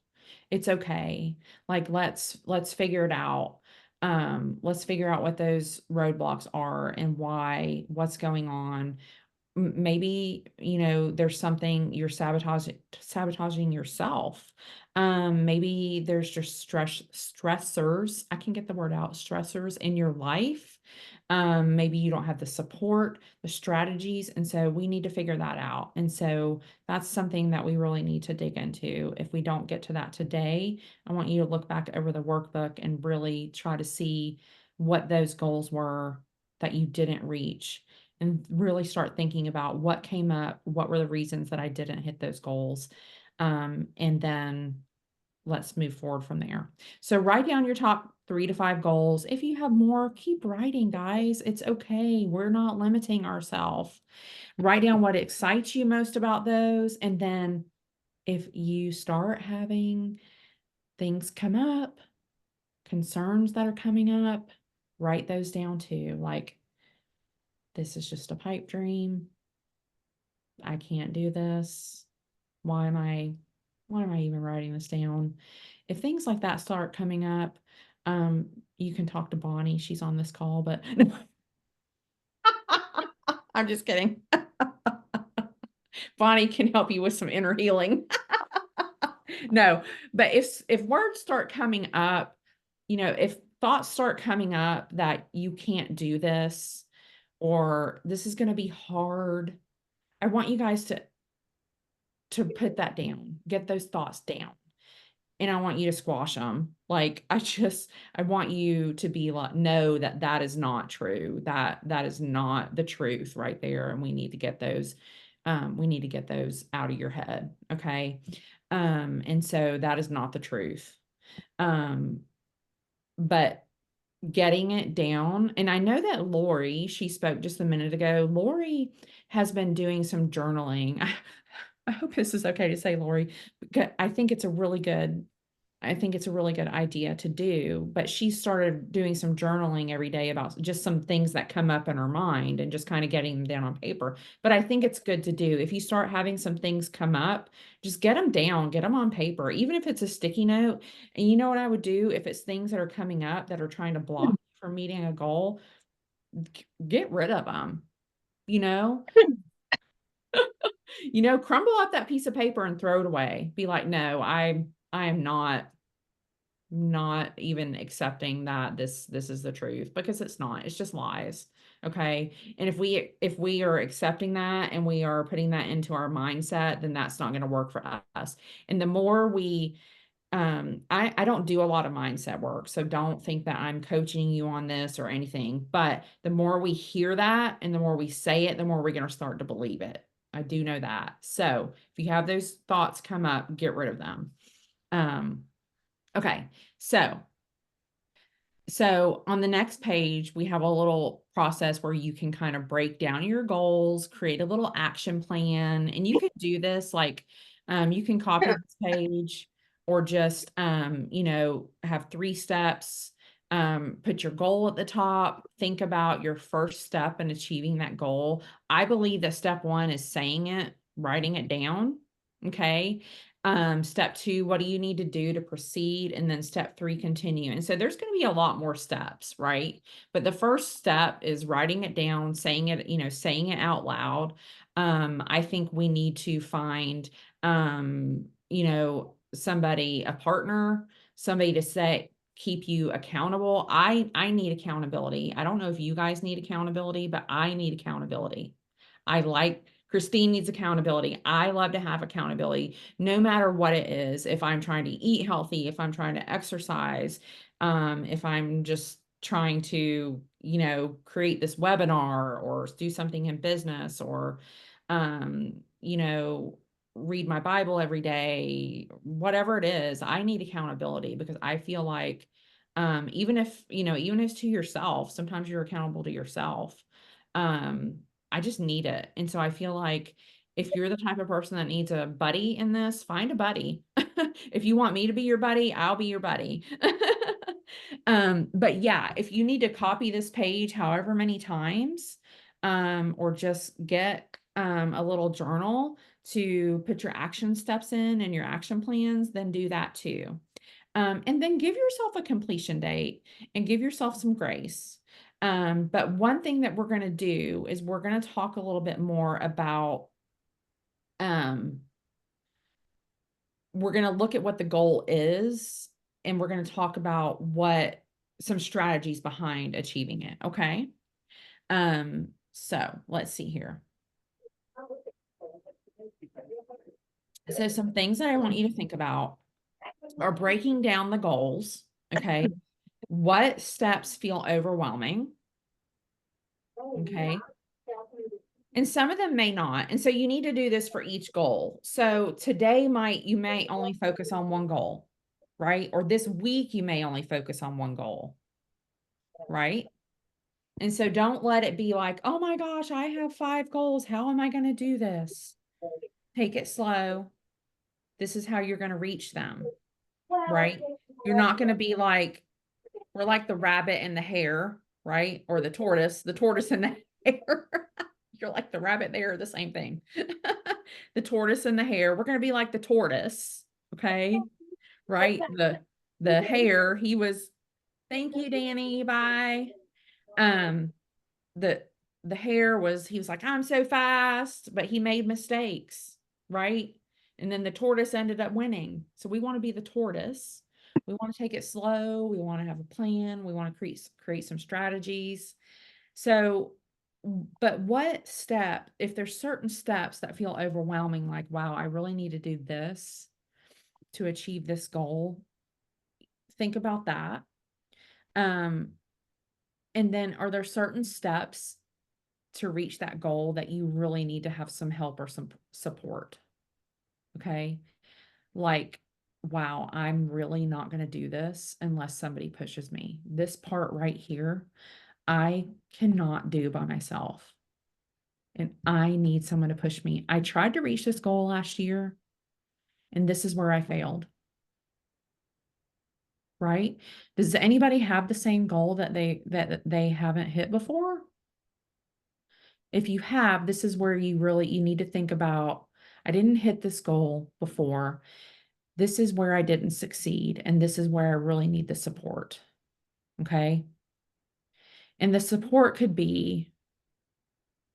It's okay. Like let's figure it out. Let's figure out what those roadblocks are and why, what's going on. Maybe, there's something you're sabotaging yourself. Maybe there's just stressors. I can get the word out, stressors in your life. Maybe you don't have the support, the strategies, and so we need to figure that out. And so that's something that we really need to dig into. If we don't get to that today, I want you to look back over the workbook and really try to see what those goals were that you didn't reach, and really start thinking about what came up, what were the reasons that I didn't hit those goals. And then let's move forward from there. So write down your top 3 to 5 goals. If you have more, keep writing, guys. It's okay. We're not limiting ourselves. Write down what excites you most about those. And then if you start having things come up, concerns that are coming up, write those down too. Like, this is just a pipe dream. I can't do this. Why am I even writing this down? If things like that start coming up, you can talk to Bonnie. She's on this call, but I'm just kidding. Bonnie can help you with some inner healing. No, but if words start coming up, if thoughts start coming up that you can't do this, or this is going to be hard, I want you guys to put that down, get those thoughts down. And I want you to squash them. Like, I want you to be like, no, that is not true. That is not the truth right there. And we need to get those, out of your head. Okay. And so that is not the truth. But getting it down. And I know that Lori, she spoke just a minute ago. Lori has been doing some journaling. I hope this is okay to say, Lori. I think it's a really good idea to do, but she started doing some journaling every day about just some things that come up in her mind and just kind of getting them down on paper. But I think it's good to do. If you start having some things come up, just get them down, get them on paper, even if it's a sticky note. And you know what I would do if it's things that are coming up that are trying to block you from meeting a goal? Get rid of them, you know? Crumble up that piece of paper and throw it away. Be like, no, I am not even accepting that this is the truth, because it's not. It's just lies. Okay. And if we are accepting that and we are putting that into our mindset, then that's not going to work for us. And the more we I don't do a lot of mindset work, so don't think that I'm coaching you on this or anything, but the more we hear that and the more we say it, the more we're going to start to believe it. I do know that. So if you have those thoughts come up, get rid of them. Okay, so on the next page, we have a little process where you can kind of break down your goals, create a little action plan, and you can do this like, you can copy this page, or just, have 3 steps. Put your goal at the top, think about your first step in achieving that goal. I believe that step 1 is saying it, writing it down. Okay. Step 2, what do you need to do to proceed? And then step 3, continue. And so there's going to be a lot more steps, right? But the first step is writing it down, saying it out loud. I think we need to find, somebody, a partner, somebody to keep you accountable. I need accountability. I don't know if you guys need accountability, but I need accountability. Christine needs accountability. I love to have accountability, no matter what it is. If I'm trying to eat healthy, if I'm trying to exercise, if I'm just trying to, create this webinar or do something in business, or, read my Bible every day, whatever it is, I need accountability, because I feel like, even if it's to yourself, sometimes you're accountable to yourself. I just need it. And so I feel like if you're the type of person that needs a buddy in this, find a buddy. If you want me to be your buddy, I'll be your buddy. But yeah, if you need to copy this page however many times, or just get a little journal to put your action steps in and your action plans, then do that too. And then give yourself a completion date and give yourself some grace. But one thing that we're going to do is we're going to talk a little bit more about, um, we're going to look at what the goal is, and we're going to talk about what some strategies behind achieving it. Okay. So let's see here. So some things that I want you to think about are breaking down the goals. Okay. What steps feel overwhelming? Okay. And some of them may not. And so you need to do this for each goal. So today you may only focus on one goal, right? Or this week you may only focus on one goal, right? And so don't let it be like, oh my gosh, I have 5 goals. How am I going to do this? Take it slow. This is how you're going to reach them, right? You're not going to be like, we're like the rabbit and the hare, right? Or the tortoise and the hare. You're like the rabbit, they are the same thing. The tortoise and the hare. We're going to be like the tortoise, okay? Right? The hare, he was, thank you, Danny, bye. Um, the hare was, he was like, I'm so fast, but he made mistakes, right? And then the tortoise ended up winning. So we want to be the tortoise. We want to take it slow. We want to have a plan. We want to create some strategies. So, but what step, if there's certain steps that feel overwhelming, like, wow, I really need to do this to achieve this goal, think about that. And then are there certain steps to reach that goal that you really need to have some help or some support? Okay. Like, wow, I'm really not going to do this unless somebody pushes me. This part right here, I cannot do by myself. And I need someone to push me. I tried to reach this goal last year, and this is where I failed. Right? Does anybody have the same goal that they haven't hit before? If you have, this is where you need to think about, I didn't hit this goal before. This is where I didn't succeed, and this is where I really need the support. Okay? And the support could be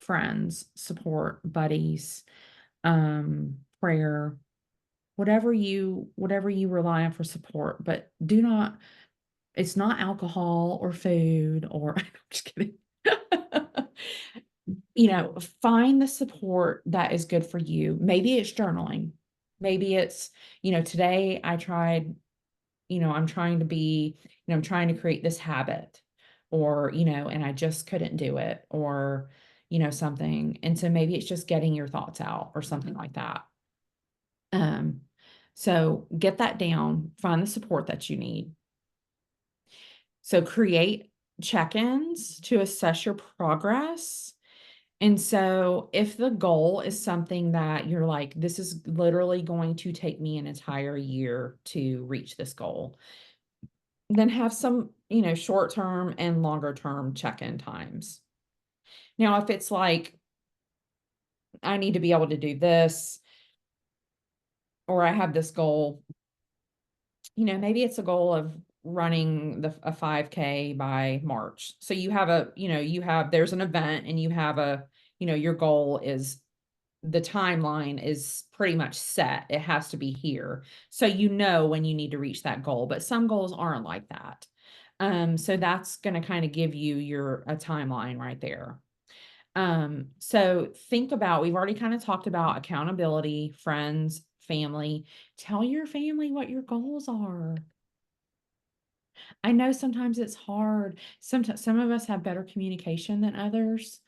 friends, support, buddies, prayer, whatever you rely on for support, but it's not alcohol or food or I'm just kidding. Find the support that is good for you. Maybe it's journaling. Maybe it's, today I tried, I'm trying to be, I'm trying to create this habit, or, and I just couldn't do it, or, something. And so maybe it's just getting your thoughts out or something like that. So get that down, find the support that you need. So create check-ins to assess your progress. And so if the goal is something that you're like, this is literally going to take me an entire year to reach this goal, then have some, short-term and longer-term check-in times. Now, if it's like, I need to be able to do this, or I have this goal, maybe it's a goal of running a 5K by March. So you have there's an event, and you have your goal is, the timeline is pretty much set. It has to be here. So when you need to reach that goal, but some goals aren't like that. So that's going to kind of give you a timeline right there. So think about, we've already kind of talked about accountability, friends, family. Tell your family what your goals are. I know sometimes it's hard. Sometimes some of us have better communication than others.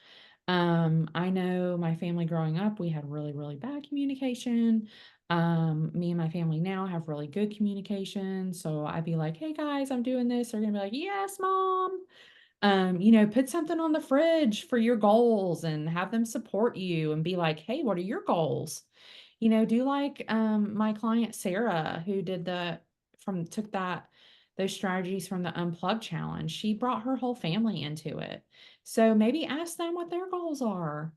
I know my family growing up, we had really, really bad communication. Me and my family now have really good communication. So I'd be like, hey guys, I'm doing this. They're gonna be like, yes, mom. Put something on the fridge for your goals and have them support you and be like, hey, what are your goals? Do like my client Sarah, who took those strategies from the Unplugged challenge. She brought her whole family into it. So maybe ask them what their goals are.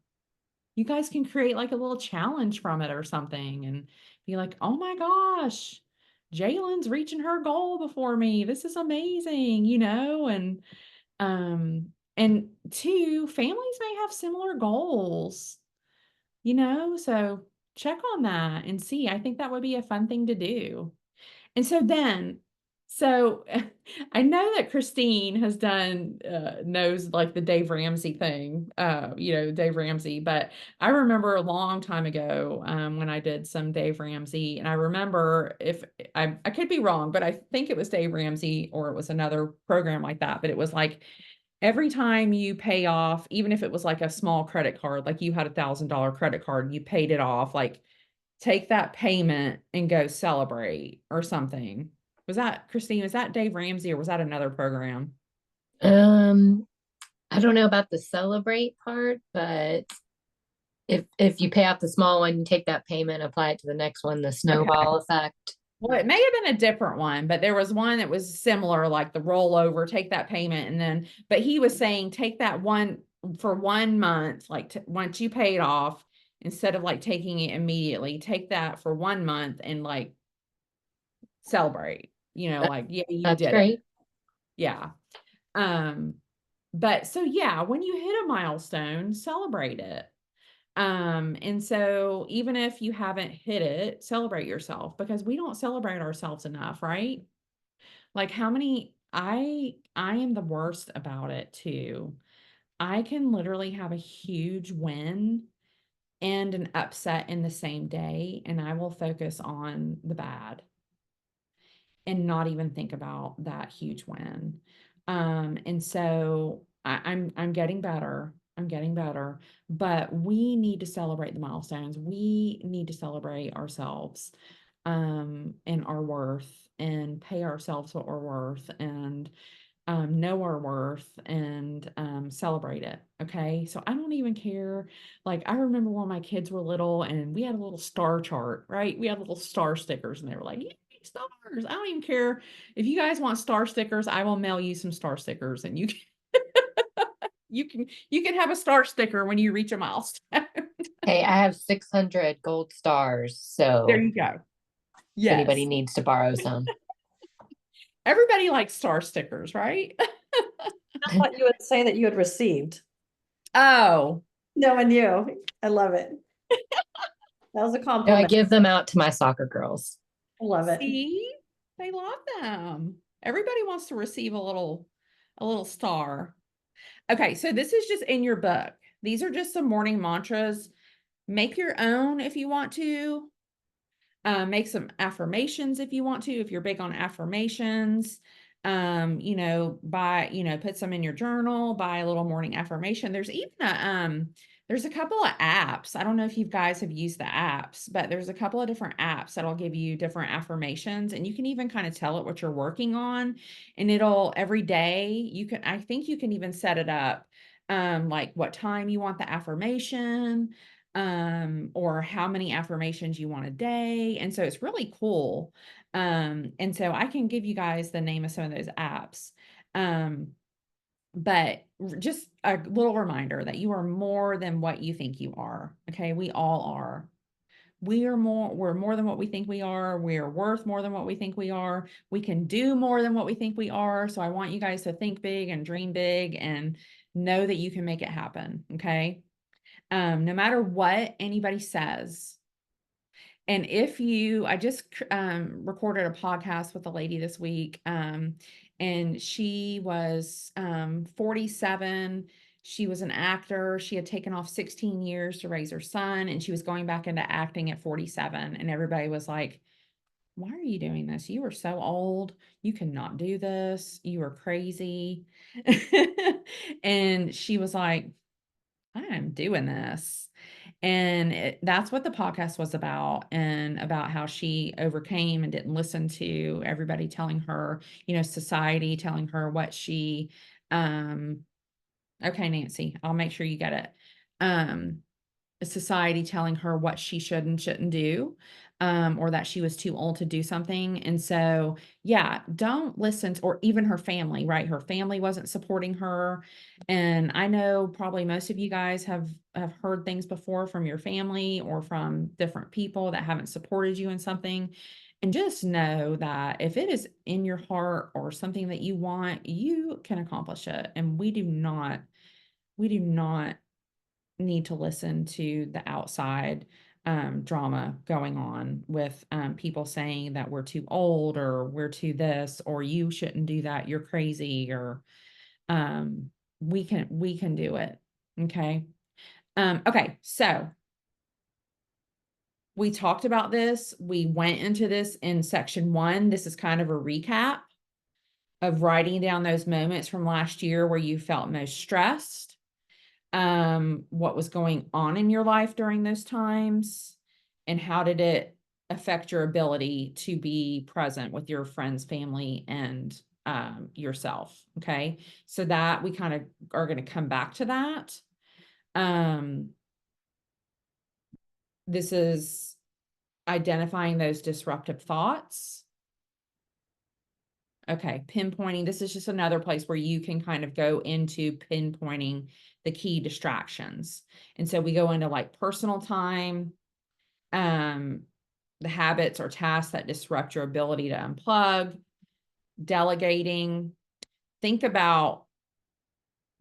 You guys can create like a little challenge from it or something and be like, oh my gosh, Jalen's reaching her goal before me. This is amazing, and two, families may have similar goals, so check on that and see. I think that would be a fun thing to do. And so I know that Christine has knows like the Dave Ramsey thing, Dave Ramsey, but I remember a long time ago, when I did some Dave Ramsey, and I remember, if I could be wrong, but I think it was Dave Ramsey or it was another program like that, but it was like, every time you pay off, even if it was like a small credit card, like you had $1,000 credit card, you paid it off, like take that payment and go celebrate or something. Was that Christine? Was that Dave Ramsey or was that another program?
Um, I don't know about the celebrate part, but if you pay off the small one, you take that payment, apply it to the next one, the
Okay.
snowball effect.
Well, it may have been a different one, but there was one that was similar, like the rollover, take that payment. And then, but he was saying, take that one for 1 month, like once you pay it off, instead of like taking it immediately, take that for 1 month and like celebrate, like, yeah, you
That's
did it.
great.
Yeah. But so yeah, when you hit a milestone, celebrate it. And so even if you haven't hit it, celebrate yourself, because we don't celebrate ourselves enough, right? Like how many I am the worst about it too. I can literally have a huge win and an upset in the same day, and I will focus on the bad and not even think about that huge win. And so I'm getting better. I'm getting better, but we need to celebrate the milestones. We need to celebrate ourselves, and our worth, and pay ourselves what we're worth, and know our worth, and celebrate it. Okay. So I don't even care. Like, I remember when my kids were little and we had a little star chart, right? We had little star stickers, and they were like, "Yay, stars." I don't even care. If you guys want star stickers, I will mail you some star stickers, and you can have a star sticker when you reach a milestone.
Hey, I have 600 gold stars,
There
so
you go.
if anybody
Yes.
needs to borrow some.
Everybody likes star stickers, right?
I thought you would say that you had received.
Oh,
Knowing you, I love it. That was a
No, I
compliment.
give them out to my soccer girls.
I love it.
see, they love them. Everybody wants to receive a little star. Okay, so this is just in your book. These are just some morning mantras. Make your own if you want to. Make some affirmations if you want to, if you're big on affirmations. Put some in your journal, buy a little morning affirmation. There's even there's a couple of apps. I don't know if you guys have used the apps, but there's a couple of different apps that'll give you different affirmations, and you can even kind of tell it what you're working on, and it'll every day I think you can even set it up, like what time you want the affirmation, or how many affirmations you want a day. And so it's really cool. And so I can give you guys the name of some of those apps. But just a little reminder that you are more than what you think you are. Okay. We all are. We're more than what we think we are. We're worth more than what we think we are. We can do more than what we think we are. So I want you guys to think big and dream big and know that you can make it happen. Okay. No matter what anybody says. And I just recorded a podcast with a lady this week, and she was 47. She was an actor. She had taken off 16 years to raise her son, and she was going back into acting at 47. And everybody was like, "Why are you doing this? You are so old. You cannot do this. You are crazy." And she was like, "I am doing this." And that's what the podcast was about, and about how she overcame and didn't listen to everybody telling her, society telling her what um, okay, Nancy, I'll make sure you get it. Um, society telling her what she should and shouldn't do, or that she was too old to do something. And so, yeah, don't listen or even her family, right? Her family wasn't supporting her. And I know probably most of you guys have heard things before from your family or from different people that haven't supported you in something. And just know that if it is in your heart or something that you want, you can accomplish it. And we do not need to listen to the outside drama going on with people saying that we're too old or we're too this or you shouldn't do that, you're crazy, or we can do it. Okay. Okay, so we talked about this. We went into this in section 1. This is kind of a recap of writing down those moments from last year where you felt most stressed, what was going on in your life during those times, and how did it affect your ability to be present with your friends, family, and yourself. Okay, so that we kind of are going to come back to that. This is identifying those disruptive thoughts. Okay, pinpointing. This is just another place where you can kind of go into pinpointing the key distractions. And so we go into like personal time, the habits or tasks that disrupt your ability to unplug, delegating. Think about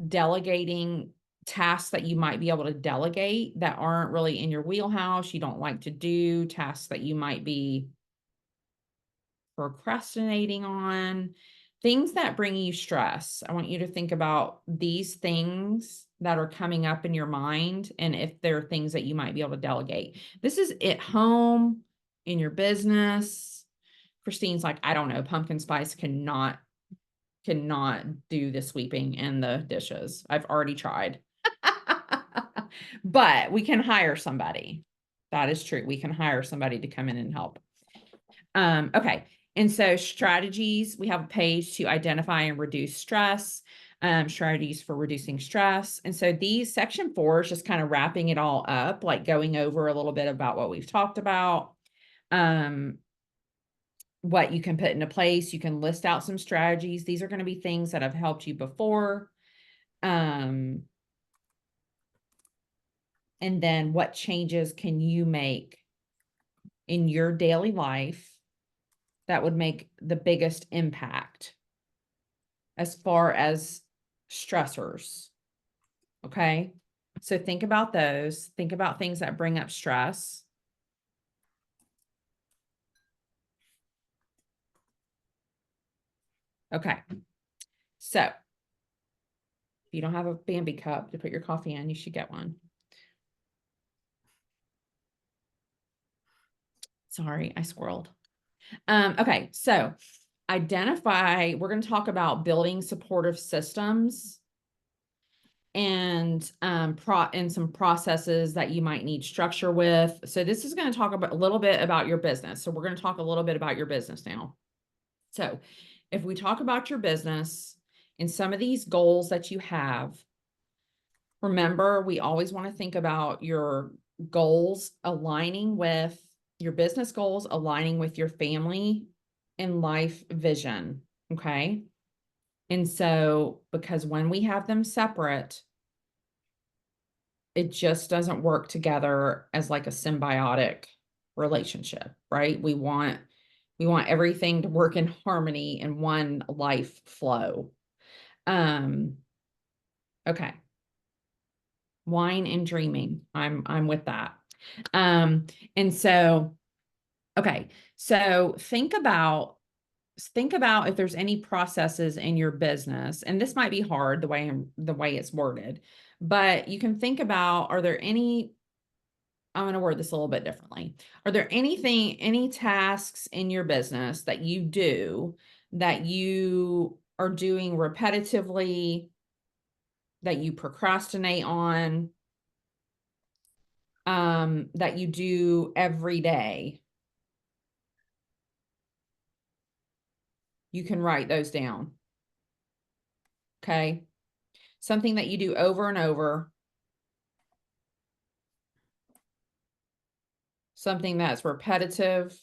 delegating tasks that you might be able to delegate that aren't really in your wheelhouse, you don't like to do, tasks that you might be procrastinating on, things that bring you stress. I want you to think about these things that are coming up in your mind and if there are things that you might be able to delegate. This is at home, in your business. Christine's like, I don't know, pumpkin spice cannot do the sweeping and the dishes. I've already tried. But we can hire somebody. That is true. We can hire somebody to come in and help. Okay. And so strategies, we have a page to identify and reduce stress, strategies for reducing stress. And so these section 4 is just kind of wrapping it all up, like going over a little bit about what we've talked about, what you can put into place. You can list out some strategies. These are going to be things that have helped you before. And then what changes can you make in your daily life that would make the biggest impact as far as stressors? Okay. So think about those. Think about things that bring up stress. Okay. So if you don't have a Bambi cup to put your coffee in, you should get one. Sorry, I squirreled. Okay, so identify, we're going to talk about building supportive systems and some processes that you might need structure with. So this is going to talk about a little bit about your business. So we're going to talk a little bit about your business now. So if we talk about your business and some of these goals that you have, remember, we always want to think about your goals aligning with your business goals, aligning with your family and life vision. Okay. And so, because when we have them separate, it just doesn't work together as like a symbiotic relationship, right? We want everything to work in harmony in one life flow. Okay. Wine and dreaming. I'm with that. And so, okay. So think about if there's any processes in your business, and this might be hard the way it's worded, but you can think about, I'm going to word this a little bit differently. Are there any tasks in your business that you do that you are doing repetitively, that you procrastinate on, that you do every day? You can write those down. Okay. Something that you do over and over. Something that's repetitive.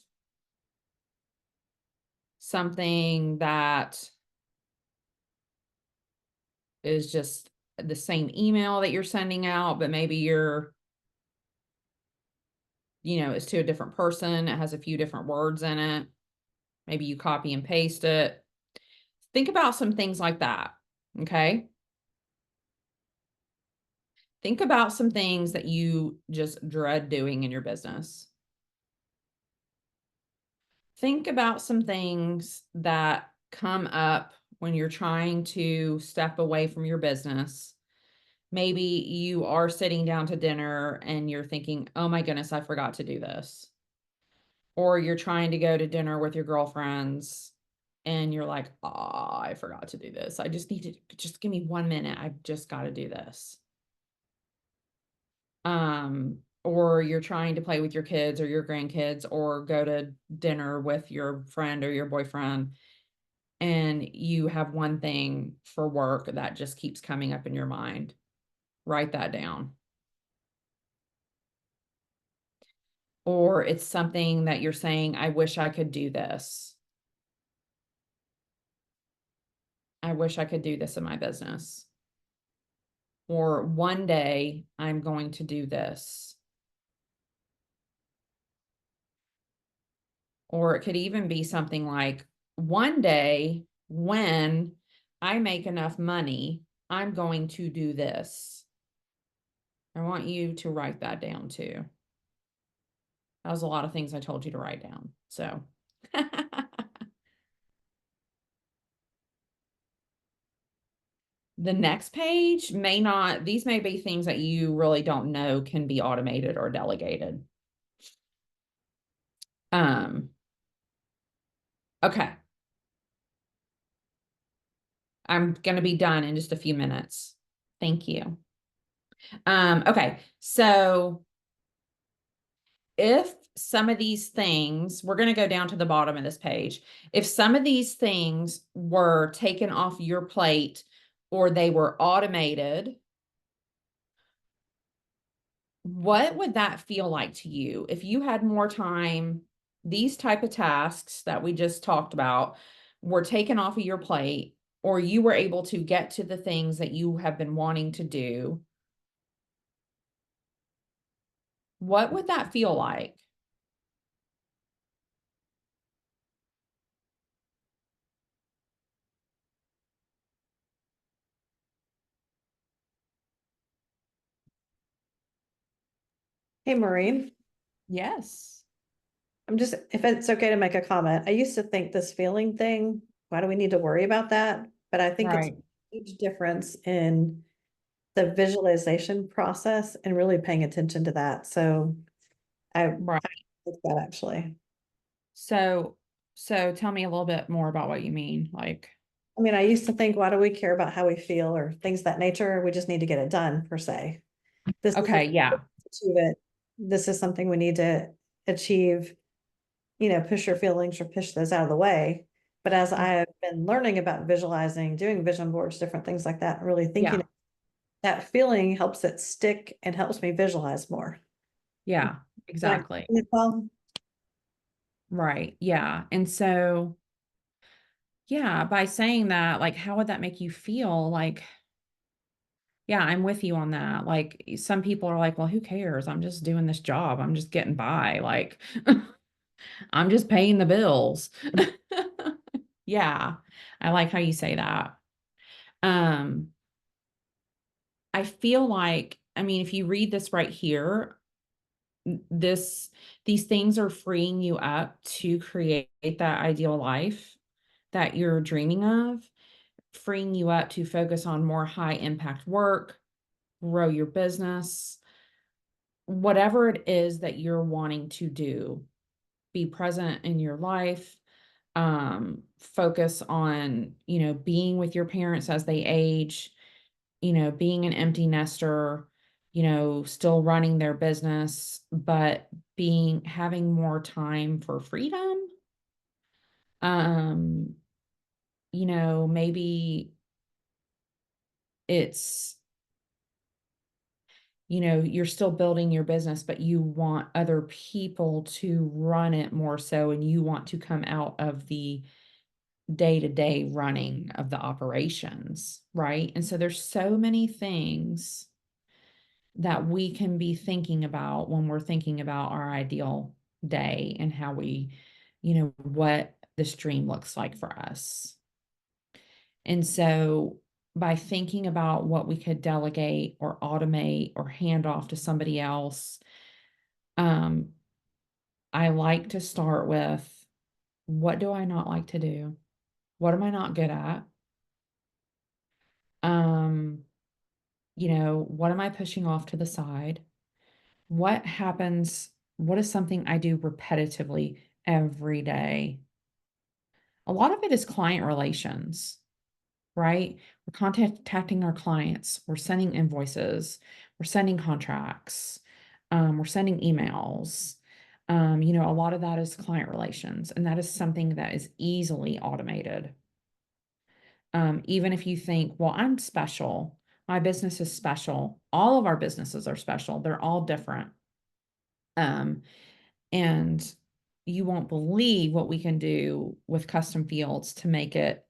Something that is just the same email that you're sending out, but maybe it's to a different person. It has a few different words in it. Maybe you copy and paste it. Think about some things like that. Okay. Think about some things that you just dread doing in your business. Think about some things that come up when you're trying to step away from your business. Maybe you are sitting down to dinner and you're thinking, oh my goodness, I forgot to do this. Or you're trying to go to dinner with your girlfriends and you're like, oh, I forgot to do this. I just need to just give me 1 minute. I've just got to do this. Or you're trying to play with your kids or your grandkids or go to dinner with your friend or your boyfriend, and you have one thing for work that just keeps coming up in your mind. Write that down. Or it's something that you're saying, I wish I could do this. I wish I could do this in my business. Or one day I'm going to do this. Or it could even be something like, one day when I make enough money, I'm going to do this. I want you to write that down too. That was a lot of things I told you to write down. So the next page may not, these may be things that you really don't know can be automated or delegated. Okay. I'm going to be done in just a few minutes. Thank you. Okay. So if some of these things, we're going to go down to the bottom of this page. If some of these things were taken off your plate or they were automated, what would that feel like to you? If you had more time, these type of tasks that we just talked about were taken off of your plate, or you were able to get to the things that you have been wanting to do, what would that feel like?
Hey, Maureen,
Yes.
if it's okay to make a comment, I used to think this feeling thing, why do we need to worry about that? But I think it's a
Right.
huge difference in the visualization process and really paying attention to that. So
Right.
I like that actually.
So, so tell me a little bit more about what you mean. Like,
I mean, I used to think, why do we care about how we feel or things of that nature? We just need to get it done per se. This is
okay, yeah,
achieve it. This is something we need to achieve, push your feelings or push those out of the way. But as I have been learning about visualizing, doing vision boards, different things like that, really thinking
yeah,
that feeling helps it stick and helps me visualize more.
yeah,
Like,
exactly.
well,
Right. Yeah. And so, yeah, by saying that, like, how would that make you feel? Like, yeah, I'm with you on that. Like, some people are like, well, who cares? I'm just doing this job. I'm just getting by. Like, I'm just paying the bills. Yeah. I like how you say that. Um, I feel like, I mean, if you read this right here, this these things are freeing you up to create that ideal life that you're dreaming of, freeing you up to focus on more high impact work, grow your business, whatever it is that you're wanting to do, be present in your life, focus on, being with your parents as they age, being an empty nester, still running their business, but having more time for freedom. Um, maybe it's, you're still building your business, but you want other people to run it more so, and you want to come out of the day-to-day running of the operations, right? And so there's so many things that we can be thinking about when we're thinking about our ideal day and how we, what this dream looks like for us. And so by thinking about what we could delegate or automate or hand off to somebody else, I like to start with, what do I not like to do? What am I not good at? Um, what am I pushing off to the side? What happens? What is something I do repetitively every day? A lot of it is client relations, right? We're contacting our clients, we're sending invoices, we're sending contracts, we're sending emails. A lot of that is client relations, and that is something that is easily automated. Even if you think, well, I'm special, my business is special, all of our businesses are special, they're all different. And you won't believe what we can do with custom fields to make it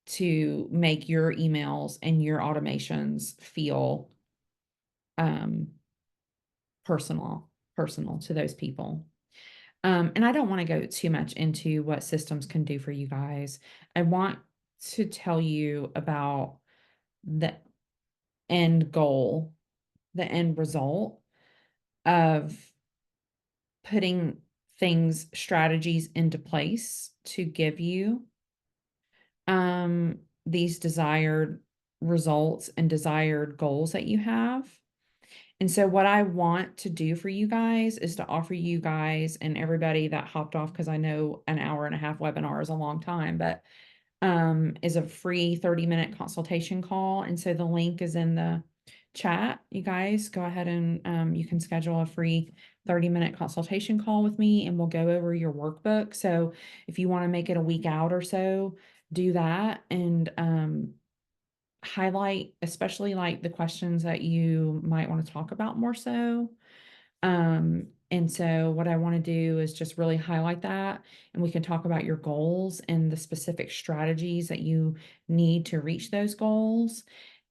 to make your emails and your automations feel um, personal to those people. And I don't want to go too much into what systems can do for you guys. I want to tell you about the end goal, the end result of putting strategies into place to give you these desired results and desired goals that you have. And so what I want to do for you guys is to offer you guys and everybody that hopped off, because I know an hour and a half webinar is a long time, but is a free 30-minute consultation call. And so the link is in the chat. You guys go ahead and you can schedule a free 30-minute consultation call with me, and we'll go over your workbook. So if you want to make it a week out or so, do that, and highlight especially like the questions that you might want to talk about more so. And so what I want to do is just really highlight that, and we can talk about your goals and the specific strategies that you need to reach those goals.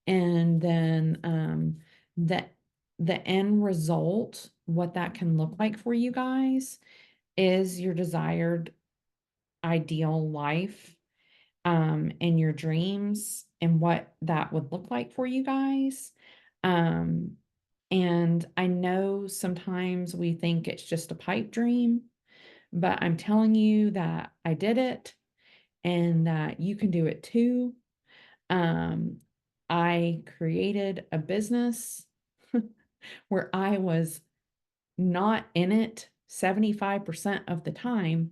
And then the end result, what that can look like for you guys, is your desired ideal life, and your dreams and what that would look like for you guys. And I know sometimes we think it's just a pipe dream, but I'm telling you that I did it and that you can do it too. I created a business where I was not in it 75% of the time,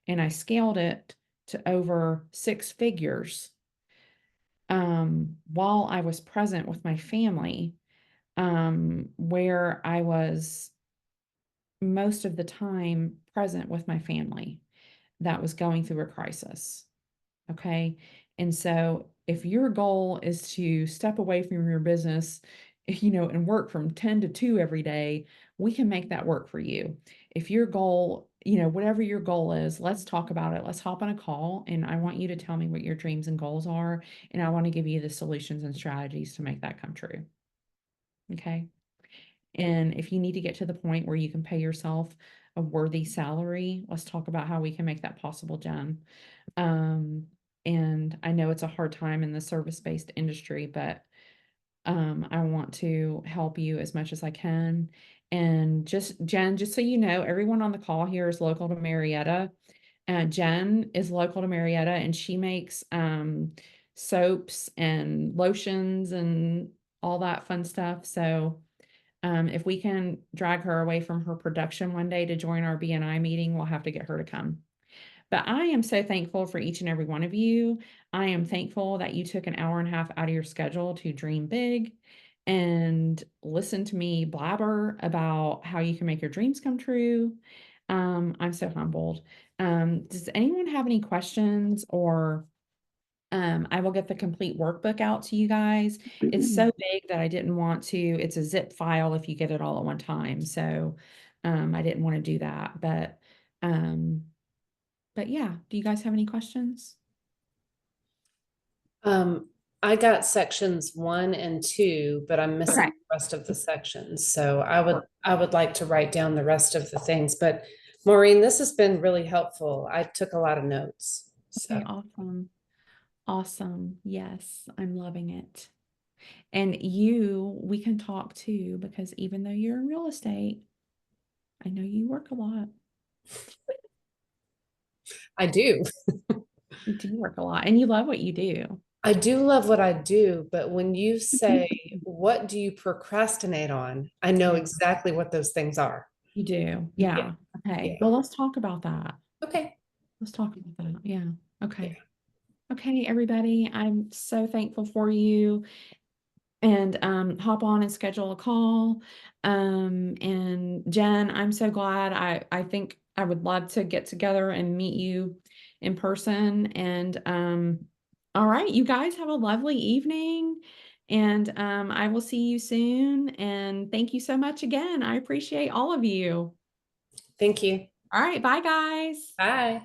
and I scaled it to over 6 figures while I was present with my family, where I was most of the time present with my family that was going through a crisis. Okay. And so if your goal is to step away from your business, and work from 10 to 2 every day, we can make that work for you. If your goal, whatever your goal is, let's talk about it. Let's hop on a call, and I want you to tell me what your dreams and goals are. And I want to give you the solutions and strategies to make that come true. Okay. And if you need to get to the point where you can pay yourself a worthy salary, let's talk about how we can make that possible, Jen. And I know it's a hard time in the service-based industry, but I want to help you as much as I can. And Jen, just so you know, everyone on the call here is local to Marietta. Jen is local to Marietta, and she makes soaps and lotions and all that fun stuff. So if we can drag her away from her production one day to join our BNI meeting, we'll have to get her to come. But I am so thankful for each and every one of you. I am thankful that you took an hour and a half out of your schedule to dream big and listen to me blabber about how you can make your dreams come true. I'm so humbled. Does anyone have any questions, or I will get the complete workbook out to you guys. It's so big that I didn't want to, it's a zip file if you get it all at one time. So I didn't want to do that. But yeah, do you guys have any questions?
I got sections 1 and 2, but I'm missing the rest of the sections. So I would like to write down the rest of the things, but Maureen, this has been really helpful. I took a lot of notes. So
Okay, awesome. Awesome. Yes, I'm loving it. And we can talk too, because even though you're in real estate, I know you work a lot.
I do.
You do work a lot and you love what you do.
I do love what I do, but when you say, what do you procrastinate on? I know
Yeah.
exactly what those things are.
You do.
Yeah.
Yeah. Okay.
Yeah.
Well, let's talk about that.
Okay.
Let's talk about that. Yeah. Okay.
Yeah.
Okay, everybody. I'm so thankful for you. And hop on and schedule a call. And Jen, I'm so glad. I think I would love to get together and meet you in person. And all right, you guys have a lovely evening. And I will see you soon. And thank you so much again. I appreciate all of you.
Thank you.
All right, bye guys.
Bye.